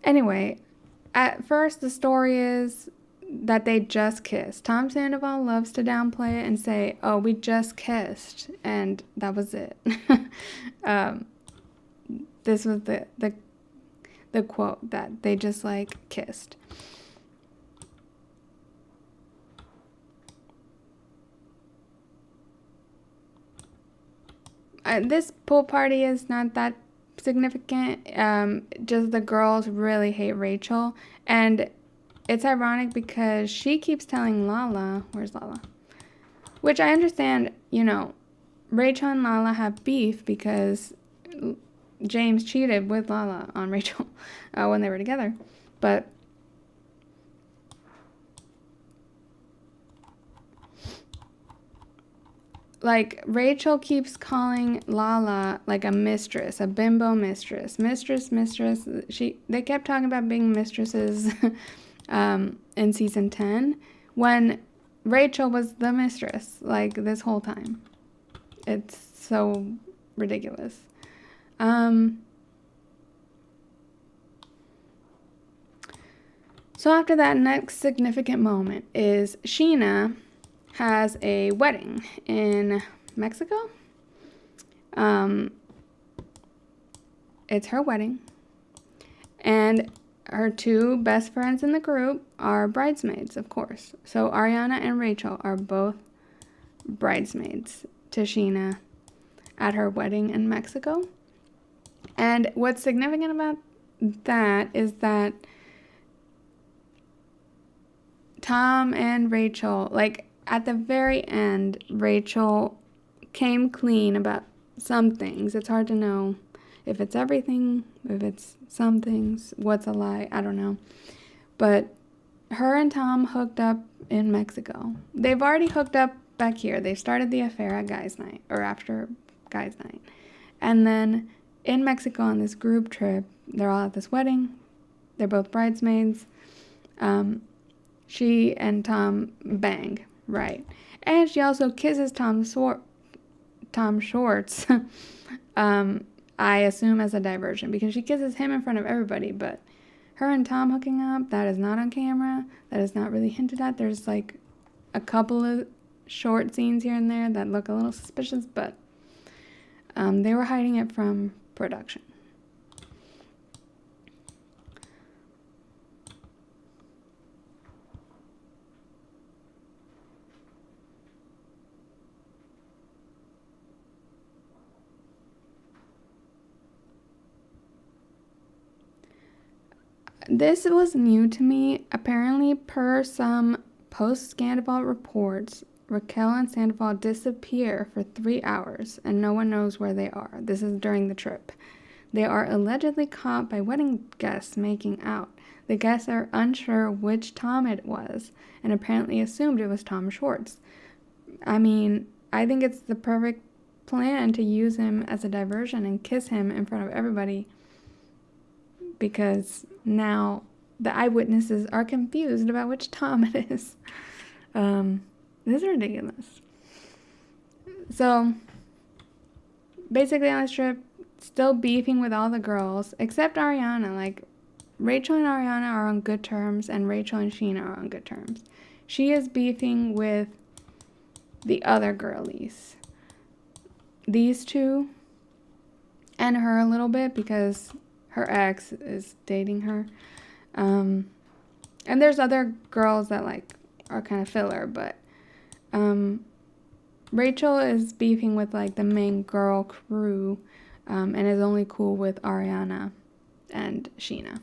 Anyway, at first the story is that they just kissed. Tom Sandoval loves to downplay it and say, oh, we just kissed, and that was it. This was the quote, that they just like kissed. This pool party is not that significant. Just the girls really hate Rachel, and it's ironic because she keeps telling Lala, where's Lala? Which I understand, Rachel and Lala have beef because James cheated with Lala on Rachel when they were together. But like, Rachel keeps calling Lala like a mistress, a bimbo mistress. Mistress. They kept talking about being mistresses in season 10 when Rachel was the mistress, like, this whole time. It's so ridiculous. So after that, next significant moment is Sheena has a wedding in Mexico. It's her wedding, and her two best friends in the group are bridesmaids, of course. So Ariana and Rachel are both bridesmaids to Sheena at her wedding in Mexico. And what's significant about that is that Tom and Rachel, like, at the very end, Rachel came clean about some things. It's hard to know if it's everything, if it's some things, what's a lie, I don't know. But her and Tom hooked up in Mexico. They've already hooked up back here. They started the affair at guys' night, or after guys' night. And then in Mexico on this group trip, they're all at this wedding. They're both bridesmaids. She and Tom bang, right? And she also kisses Tom Schwartz, I assume as a diversion, because she kisses him in front of everybody, but her and Tom hooking up, that is not on camera. That is not really hinted at. There's like a couple of short scenes here and there that look a little suspicious, but they were hiding it from production. This was new to me. Apparently, per some post-Scandoval reports, Raquel and Sandoval disappear for 3 hours, and no one knows where they are. This is during the trip. They are allegedly caught by wedding guests making out. The guests are unsure which Tom it was, and apparently assumed it was Tom Schwartz. I mean, I think it's the perfect plan to use him as a diversion and kiss him in front of everybody, because now the eyewitnesses are confused about which Tom it is. This is ridiculous. So, basically on this trip, still beefing with all the girls, except Ariana. Like, Rachel and Ariana are on good terms, and Rachel and Sheena are on good terms. She is beefing with the other girlies. These two, and her a little bit, because her ex is dating her. And there's other girls that, like, are kind of filler, but Rachel is beefing with, like, the main girl crew, and is only cool with Ariana and Sheena.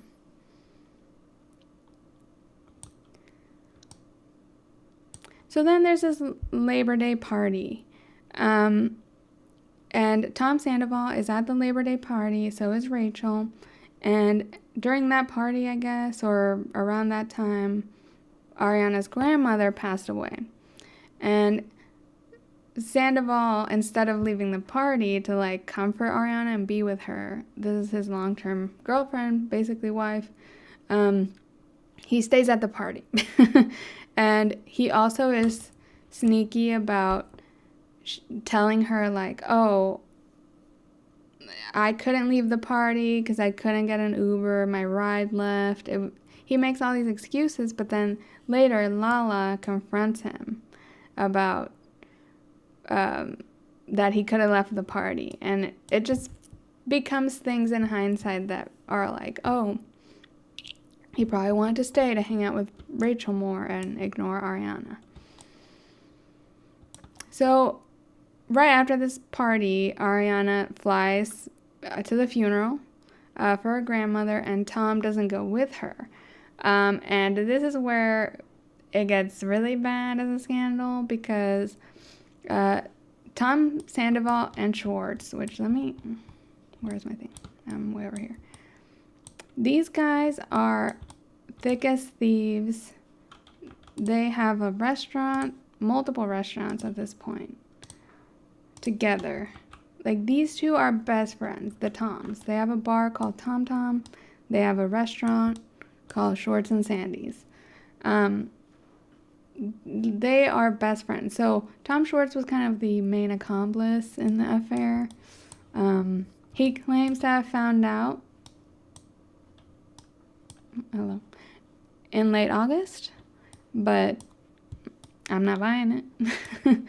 So then there's this Labor Day party. And Tom Sandoval is at the Labor Day party, so is Rachel. And during that party, I guess, or around that time, Ariana's grandmother passed away. And Sandoval, instead of leaving the party to like comfort Ariana and be with her, this is his long-term girlfriend, basically wife, he stays at the party. And he also is sneaky about telling her like, oh, I couldn't leave the party because I couldn't get an Uber, my ride left. He makes all these excuses, but then later Lala confronts him about that he could have left the party. And it just becomes things in hindsight that are like, oh, he probably wanted to stay to hang out with Rachel more and ignore Ariana. So right after this party, Ariana flies to the funeral for her grandmother, and Tom doesn't go with her. And this is where it gets really bad as a scandal, because Tom Sandoval and Schwartz, where's my thing? I'm way over here. These guys are thick as thieves. They have a restaurant, multiple restaurants at this point, together. Like, these two are best friends, the Toms. They have a bar called Tom Tom. They have a restaurant called Schwartz and Sandy's. They are best friends. So Tom Schwartz was kind of the main accomplice in the affair. He claims to have found out in late August, but I'm not buying it.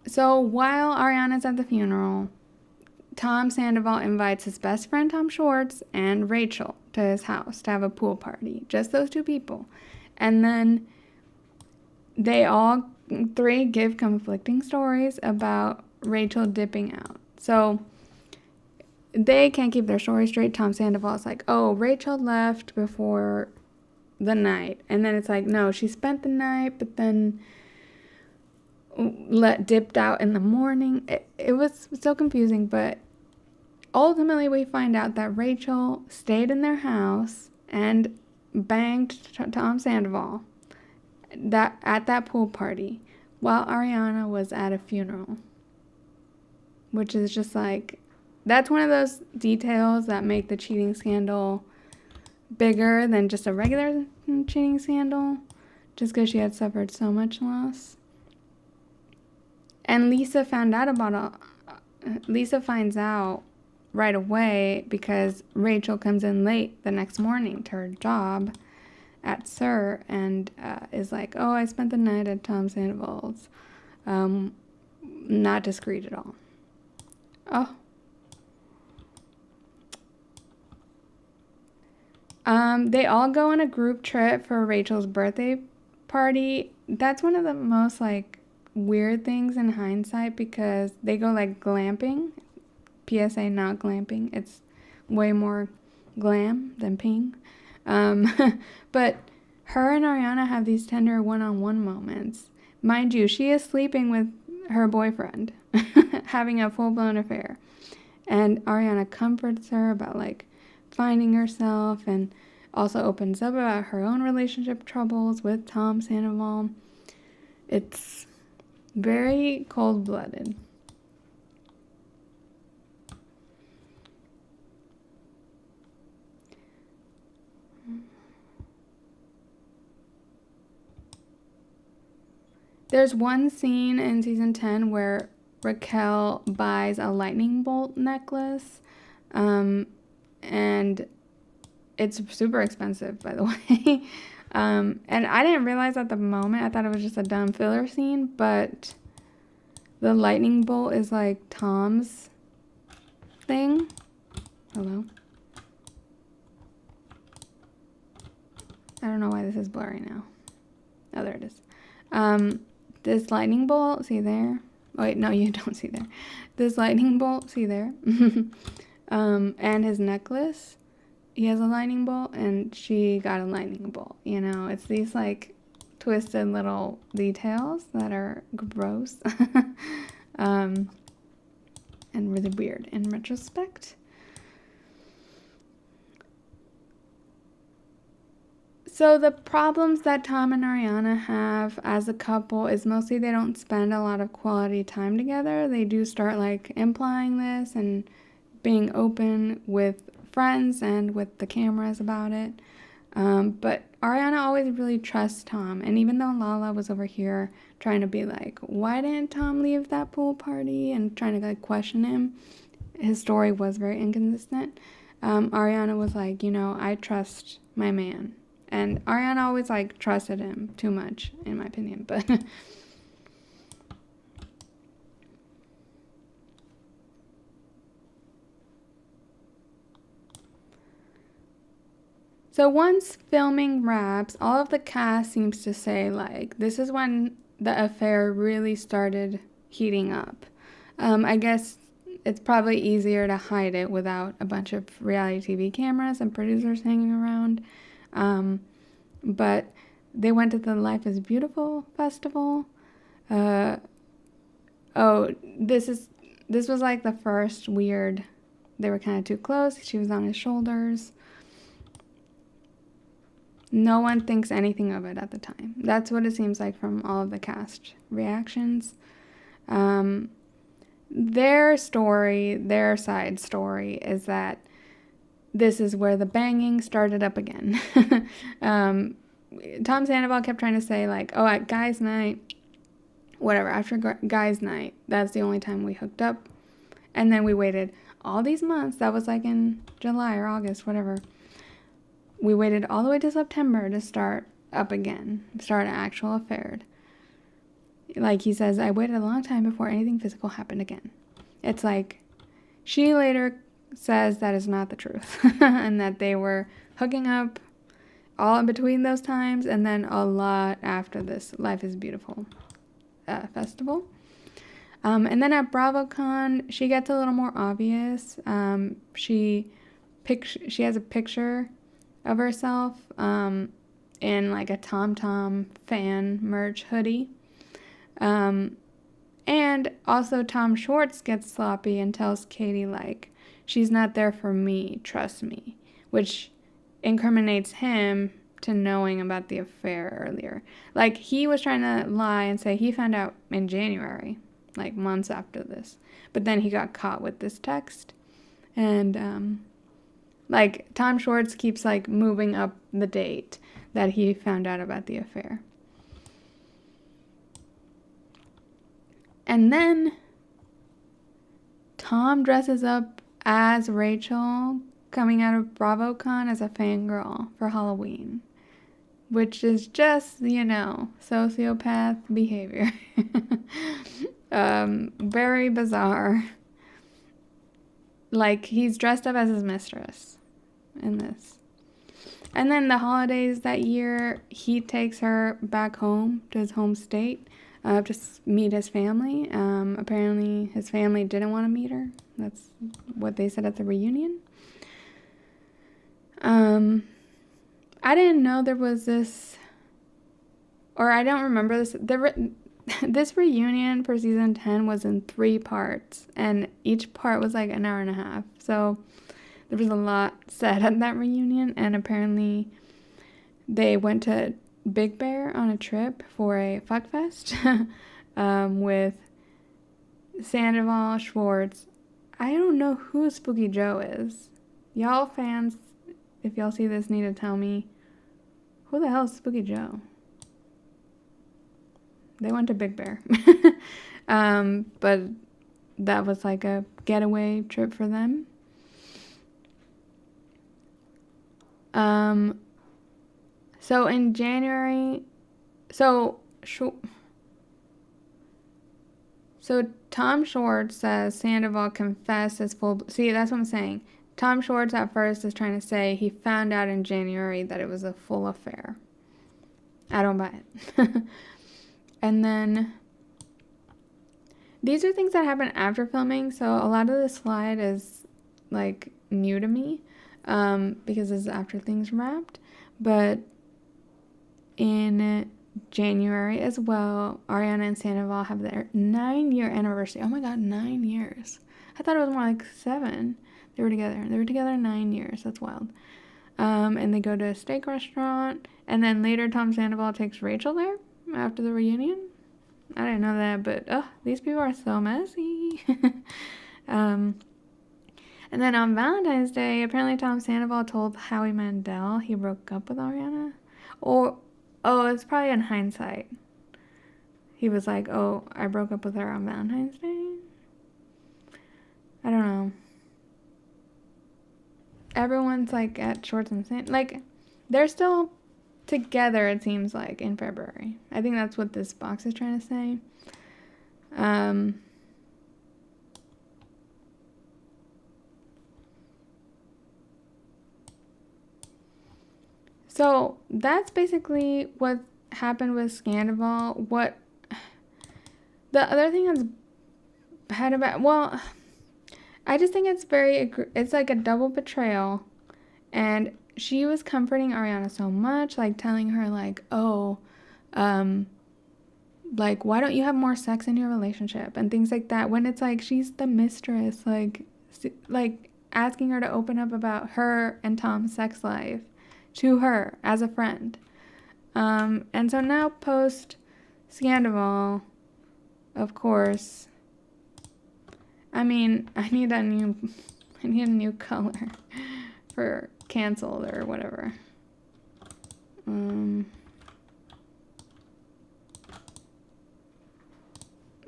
So while Ariana's at the funeral, Tom Sandoval invites his best friend Tom Schwartz and Rachel to his house to have a pool party. Just those two people. And then they all three give conflicting stories about Rachel dipping out. So they can't keep their story straight. Tom Sandoval's like, oh, Rachel left before the night. And then it's like, no, she spent the night, but then dipped out in the morning. It was so confusing, but ultimately we find out that Rachel stayed in their house and banged Tom Sandoval at that pool party while Ariana was at a funeral, which is just like, that's one of those details that make the cheating scandal bigger than just a regular cheating scandal, just because she had suffered so much loss. And Lisa finds out right away because Rachel comes in late the next morning to her job at SUR and is like, oh, I spent the night at Tom Sandoval's. Not discreet at all. Oh. They all go on a group trip for Rachel's birthday party. That's one of the most like weird things in hindsight, because they go like glamping. PSA, not glamping. It's way more glam than ping. But her and Ariana have these tender one-on-one moments. Mind you, she is sleeping with her boyfriend, having a full-blown affair. And Ariana comforts her about like finding herself, and also opens up about her own relationship troubles with Tom Sandoval. It's very cold-blooded. There's one scene in season 10 where Raquel buys a lightning bolt necklace, and it's super expensive, by the way. And I didn't realize at the moment. I thought it was just a dumb filler scene, but the lightning bolt is like Tom's thing. Hello? I don't know why this is blurry now. Oh, there it is. This lightning bolt, see there? Oh, wait, no, you don't see there. This lightning bolt, see there? And his necklace, he has a lightning bolt, and she got a lightning bolt. You know, it's these like twisted little details that are gross. and really weird in retrospect. So the problems that Tom and Ariana have as a couple is mostly they don't spend a lot of quality time together. They do start like implying this and being open with friends and with the cameras about it. But Ariana always really trusts Tom. And even though Lala was over here trying to be like, why didn't Tom leave that pool party? And trying to like question him, his story was very inconsistent. Ariana was like, I trust my man. And Ariana always like trusted him too much, in my opinion. But so once filming wraps, all of the cast seems to say like this is when the affair really started heating up. I guess it's probably easier to hide it without a bunch of reality TV cameras and producers hanging around. But they went to the Life is Beautiful festival. This was like the first weird. They were kind of too close. She was on his shoulders. No one thinks anything of it at the time. That's what it seems like from all of the cast reactions. Their story, their side story, is that this is where the banging started up again. Tom Sandoval kept trying to say, like, oh, at guys' night, whatever, after guys' night, that's the only time we hooked up. And then we waited all these months. That was like in July or August, whatever. We waited all the way to September to start up again, start an actual affair. Like he says, I waited a long time before anything physical happened again. It's like, she later says that is not the truth and that they were hooking up all in between those times and then a lot after this Life is Beautiful festival. And then at BravoCon, she gets a little more obvious. She has a picture of herself in like a Tom Tom fan merch hoodie. And also Tom Schwartz gets sloppy and tells Katie like, she's not there for me, trust me, which incriminates him to knowing about the affair earlier. Like, he was trying to lie and say he found out in January, like months after this. But then he got caught with this text. And, like, Tom Schwartz keeps, like, moving up the date that he found out about the affair. And then Tom dresses up as Rachel coming out of BravoCon as a fangirl for Halloween, which is just, sociopath behavior. Very bizarre. Like, he's dressed up as his mistress in this. And then the holidays that year, he takes her back home to his home state to meet his family. Apparently, his family didn't want to meet her. That's what they said at the reunion. I didn't know there was this, or I don't remember this. This reunion for season 10 was in 3 parts, and each part was like an hour and a half. So there was a lot said at that reunion, and apparently they went to Big Bear on a trip for a fuck fest with Sandoval, Schwartz. I don't know who Spooky Joe is. Y'all fans, if y'all see this, need to tell me, who the hell is Spooky Joe? They went to Big Bear. But that was like a getaway trip for them. So in January, so Tom Schwartz says Sandoval confessed his full. See, that's what I'm saying. Tom Schwartz at first is trying to say he found out in January that it was a full affair. I don't buy it. And then these are things that happen after filming, so a lot of the slide is like new to me because this is after things wrapped. But in January as well, Ariana and Sandoval have their 9-year anniversary. Oh my god, 9 years. I thought it was more like 7. They were together. They were together 9 years. That's wild. And they go to a steak restaurant, and then later Tom Sandoval takes Rachel there after the reunion. I didn't know that, but these people are so messy. And then on Valentine's Day, apparently Tom Sandoval told Howie Mandel he broke up with Ariana. It's probably in hindsight. He was like, I broke up with her on Valentine's Day. I don't know. Everyone's like at Shorts and Sand. Like, they're still together, it seems like, in February. I think that's what this box is trying to say. So that's basically what happened with Scandoval. What the other thing that's bad about, well, I just think it's like a double betrayal. And she was comforting Ariana so much, like telling her like, like, why don't you have more sex in your relationship and things like that, when it's like she's the mistress, like asking her to open up about her and Tom's sex life to her as a friend. And so now post Scandoval, of course, I mean, I need a new color for canceled or whatever.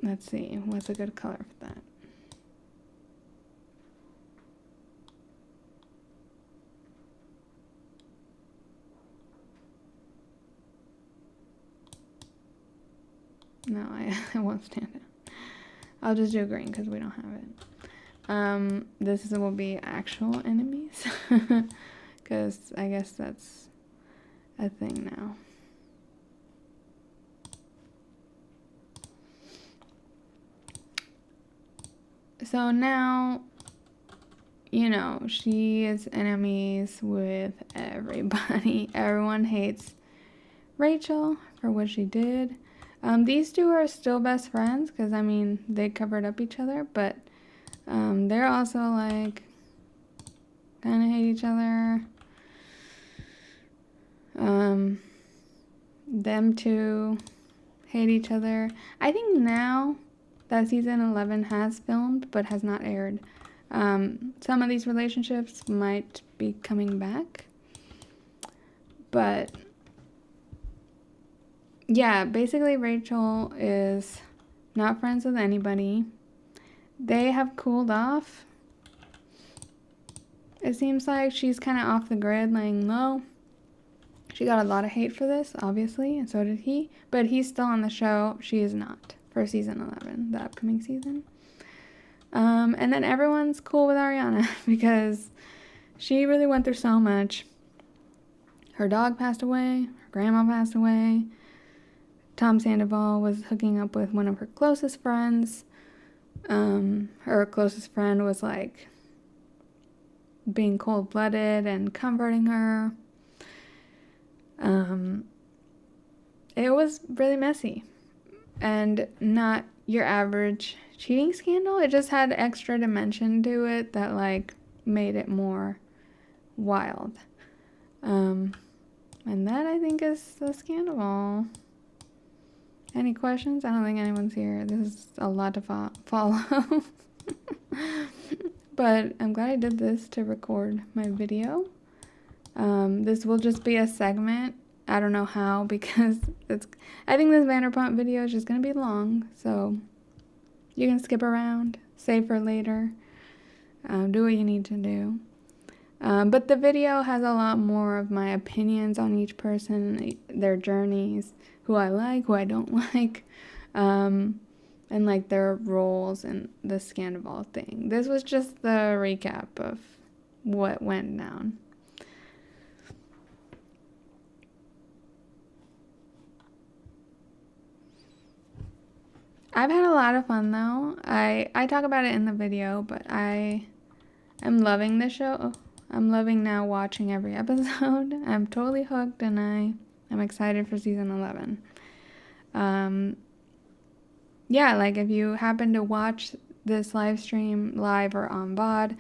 Let's see, what's a good color for that? No, I won't stand it. I'll just do green because we don't have it. This will be actual enemies because I guess that's a thing now. So now, she is enemies with everybody. Everyone hates Rachel for what she did. These two are still best friends because, I mean, they covered up each other, but they're also, like, kind of hate each other. Them two hate each other. I think now that season 11 has filmed but has not aired, some of these relationships might be coming back. But yeah, basically Rachel is not friends with anybody. They have cooled off. It seems like she's kind of off the grid, laying low. She got a lot of hate for this, obviously, and so did he. But he's still on the show. She is not, for season 11, the upcoming season. And then everyone's cool with Ariana because she really went through so much. Her dog passed away. Her grandma passed away. Tom Sandoval was hooking up with one of her closest friends. Her closest friend was like being cold-blooded and comforting her. It was really messy and not your average cheating scandal. It just had extra dimension to it that like made it more wild. And that I think is the Scandoval. Any questions? I don't think anyone's here. This is a lot to follow. But I'm glad I did this to record my video. This will just be a segment. I don't know how, because I think this Vanderpump video is just going to be long. So you can skip around, save for later, do what you need to do. But the video has a lot more of my opinions on each person, their journeys, who I like, who I don't like, and like their roles in the Scandoval thing. This was just the recap of what went down. I've had a lot of fun though. I talk about it in the video, but I am loving the show. I'm loving now watching every episode. I'm totally hooked and I'm excited for season 11. Yeah, like if you happen to watch this live stream live or on VOD,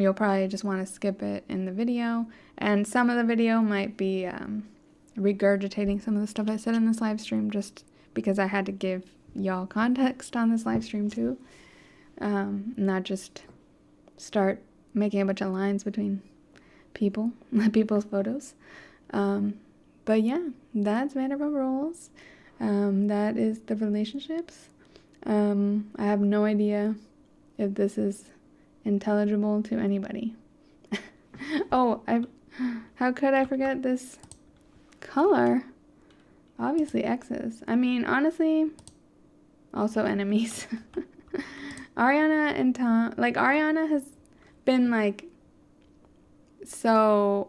you'll probably just want to skip it in the video. And some of the video might be regurgitating some of the stuff I said in this live stream, just because I had to give y'all context on this live stream too. Not just start making a bunch of lines between people's photos. But yeah, that's Vanderpump Rules. That is the relationships. I have no idea if this is intelligible to anybody. Oh, how could I forget this color? Obviously exes. I mean, honestly, also enemies. Ariana and Tom, like, Ariana has been, like, so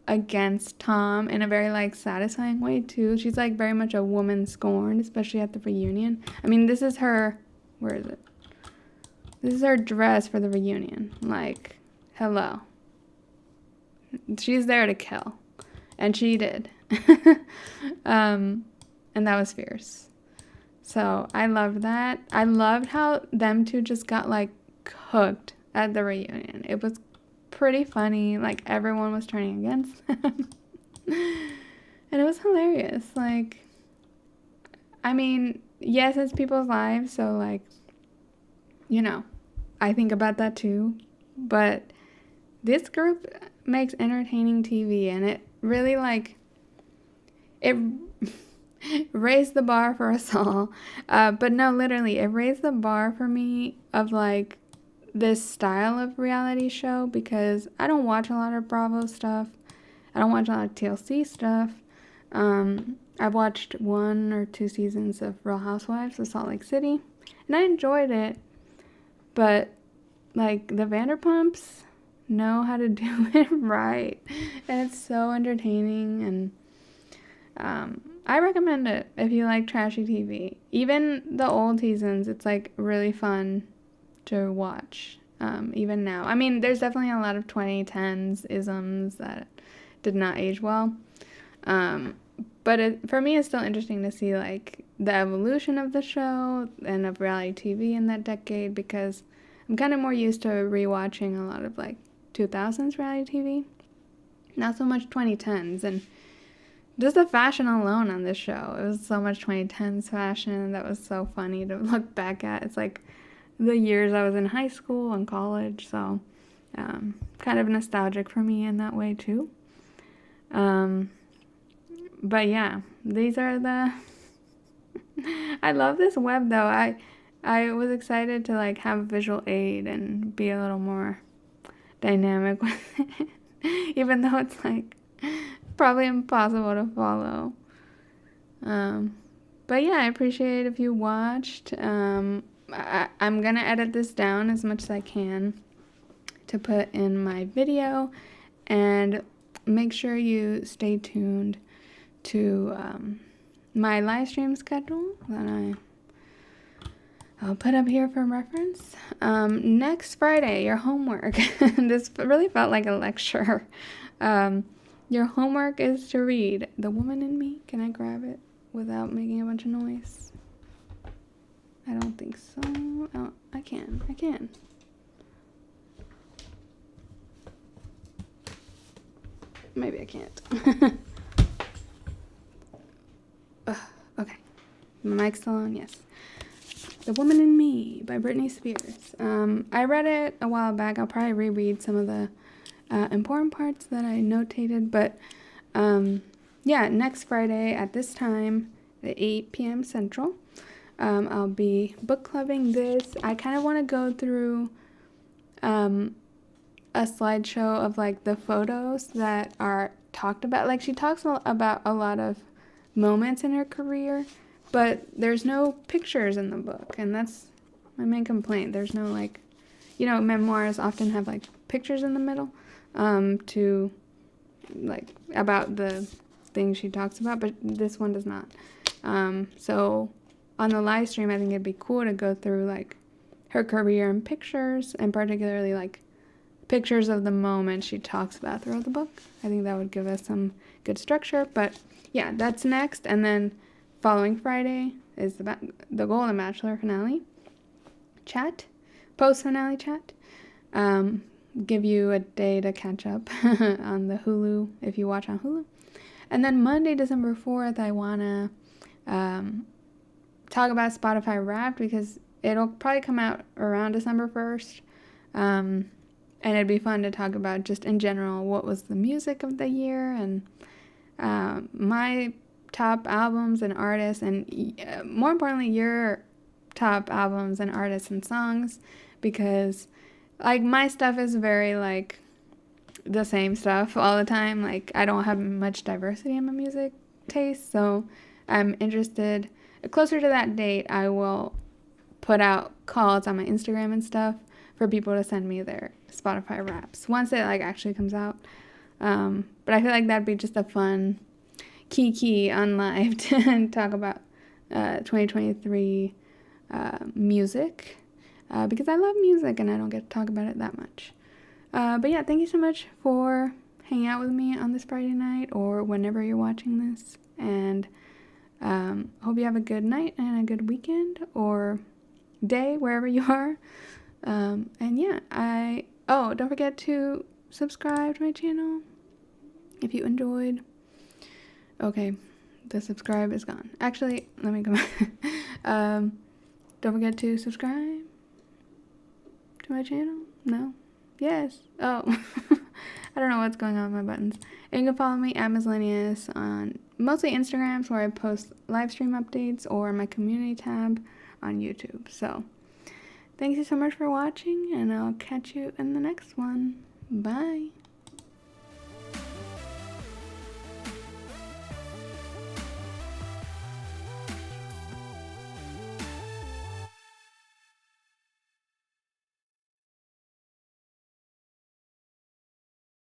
against Tom in a very, like, satisfying way, too. She's, like, very much a woman scorned, especially at the reunion. I mean, this is her, where is it? This is her dress for the reunion. Like, hello. She's there to kill. And she did. And that was fierce. So I loved that. I loved how them two just got, like, cooked at the reunion. It was pretty funny. Like, everyone was turning against them. And it was hilarious. Like, I mean, yes, it's people's lives, so, like, you know, I think about that too. But this group makes entertaining TV, and it really, like, it raised the bar for us all. But no, literally, it raised the bar for me of, like, this style of reality show, because I don't watch a lot of Bravo stuff. I don't watch a lot of TLC stuff. I've watched 1 or 2 seasons of Real Housewives of Salt Lake City, and I enjoyed it. But, like, the Vanderpumps know how to do it right, and it's so entertaining, and I recommend it if you like trashy TV. Even the old seasons, it's, like, really fun to watch, even now. I mean, there's definitely a lot of 2010s isms that did not age well, but for me, it's still interesting to see, like, the evolution of the show and of reality TV in that decade, because I'm kind of more used to rewatching a lot of, like, 2000s reality TV, not so much 2010s. And just the fashion alone on this show, it was so much 2010s fashion that was so funny to look back at. It's like the years I was in high school and college, so kind of nostalgic for me in that way too. But yeah, these are the I love this web though. I was excited to, like, have a visual aid and be a little more dynamic with it, even though it's, like, probably impossible to follow. But yeah, I appreciate if you watched. I'm gonna edit this down as much as I can to put in my video, and make sure you stay tuned to my live stream schedule that I'll put up here for reference. Next Friday, your homework. This really felt like a lecture. Your homework is to read The Woman in Me. Can I grab it without making a bunch of noise? I don't think so. Oh, I can. Maybe I can't. Okay. My mic's still on? Yes. The Woman in Me by Britney Spears. I read it a while back. I'll probably reread some of the important parts that I notated. But yeah, next Friday at this time at 8 p.m. Central, I'll be book clubbing this. I kind of want to go through a slideshow of, like, the photos that are talked about. Like, she talks about a lot of moments in her career, but there's no pictures in the book, and that's my main complaint. There's no, like, you know, memoirs often have, like, pictures in the middle to, like, about the things she talks about, but this one does not. So on the live stream, I think it'd be cool to go through, like, her career in pictures, and particularly, like, pictures of the moment she talks about throughout the book. I think that would give us some good structure. But yeah, that's next. And then following Friday is the Golden Bachelor finale. chat, post-finale chat. Give you a day to catch up on the Hulu, if you watch on Hulu. And then Monday, December 4th, I want to talk about Spotify Wrapped, because it'll probably come out around December 1st. And it'd be fun to talk about just in general what was the music of the year, and my top albums and artists, and more importantly, your top albums and artists and songs, because like my stuff is very like the same stuff all the time. Like I don't have much diversity in my music taste, so I'm interested. Closer to that date, I will put out calls on my Instagram and stuff for people to send me their Spotify Wraps once it like actually comes out. But I feel like that'd be just a fun key on live to talk about 2023 music, because I love music and I don't get to talk about it that much. But yeah, thank you so much for hanging out with me on this Friday night or whenever you're watching this, and hope you have a good night and a good weekend or day wherever you are. And yeah, don't forget to subscribe to my channel if you enjoyed. Okay, the subscribe is gone. Actually, let me go back. Don't forget to subscribe to my channel. No? Yes. Oh. I don't know what's going on with my buttons. And you can follow me at Miscellaneous on mostly Instagrams, where I post live stream updates, or my community tab on YouTube. So thank you so much for watching, and I'll catch you in the next one. Bye.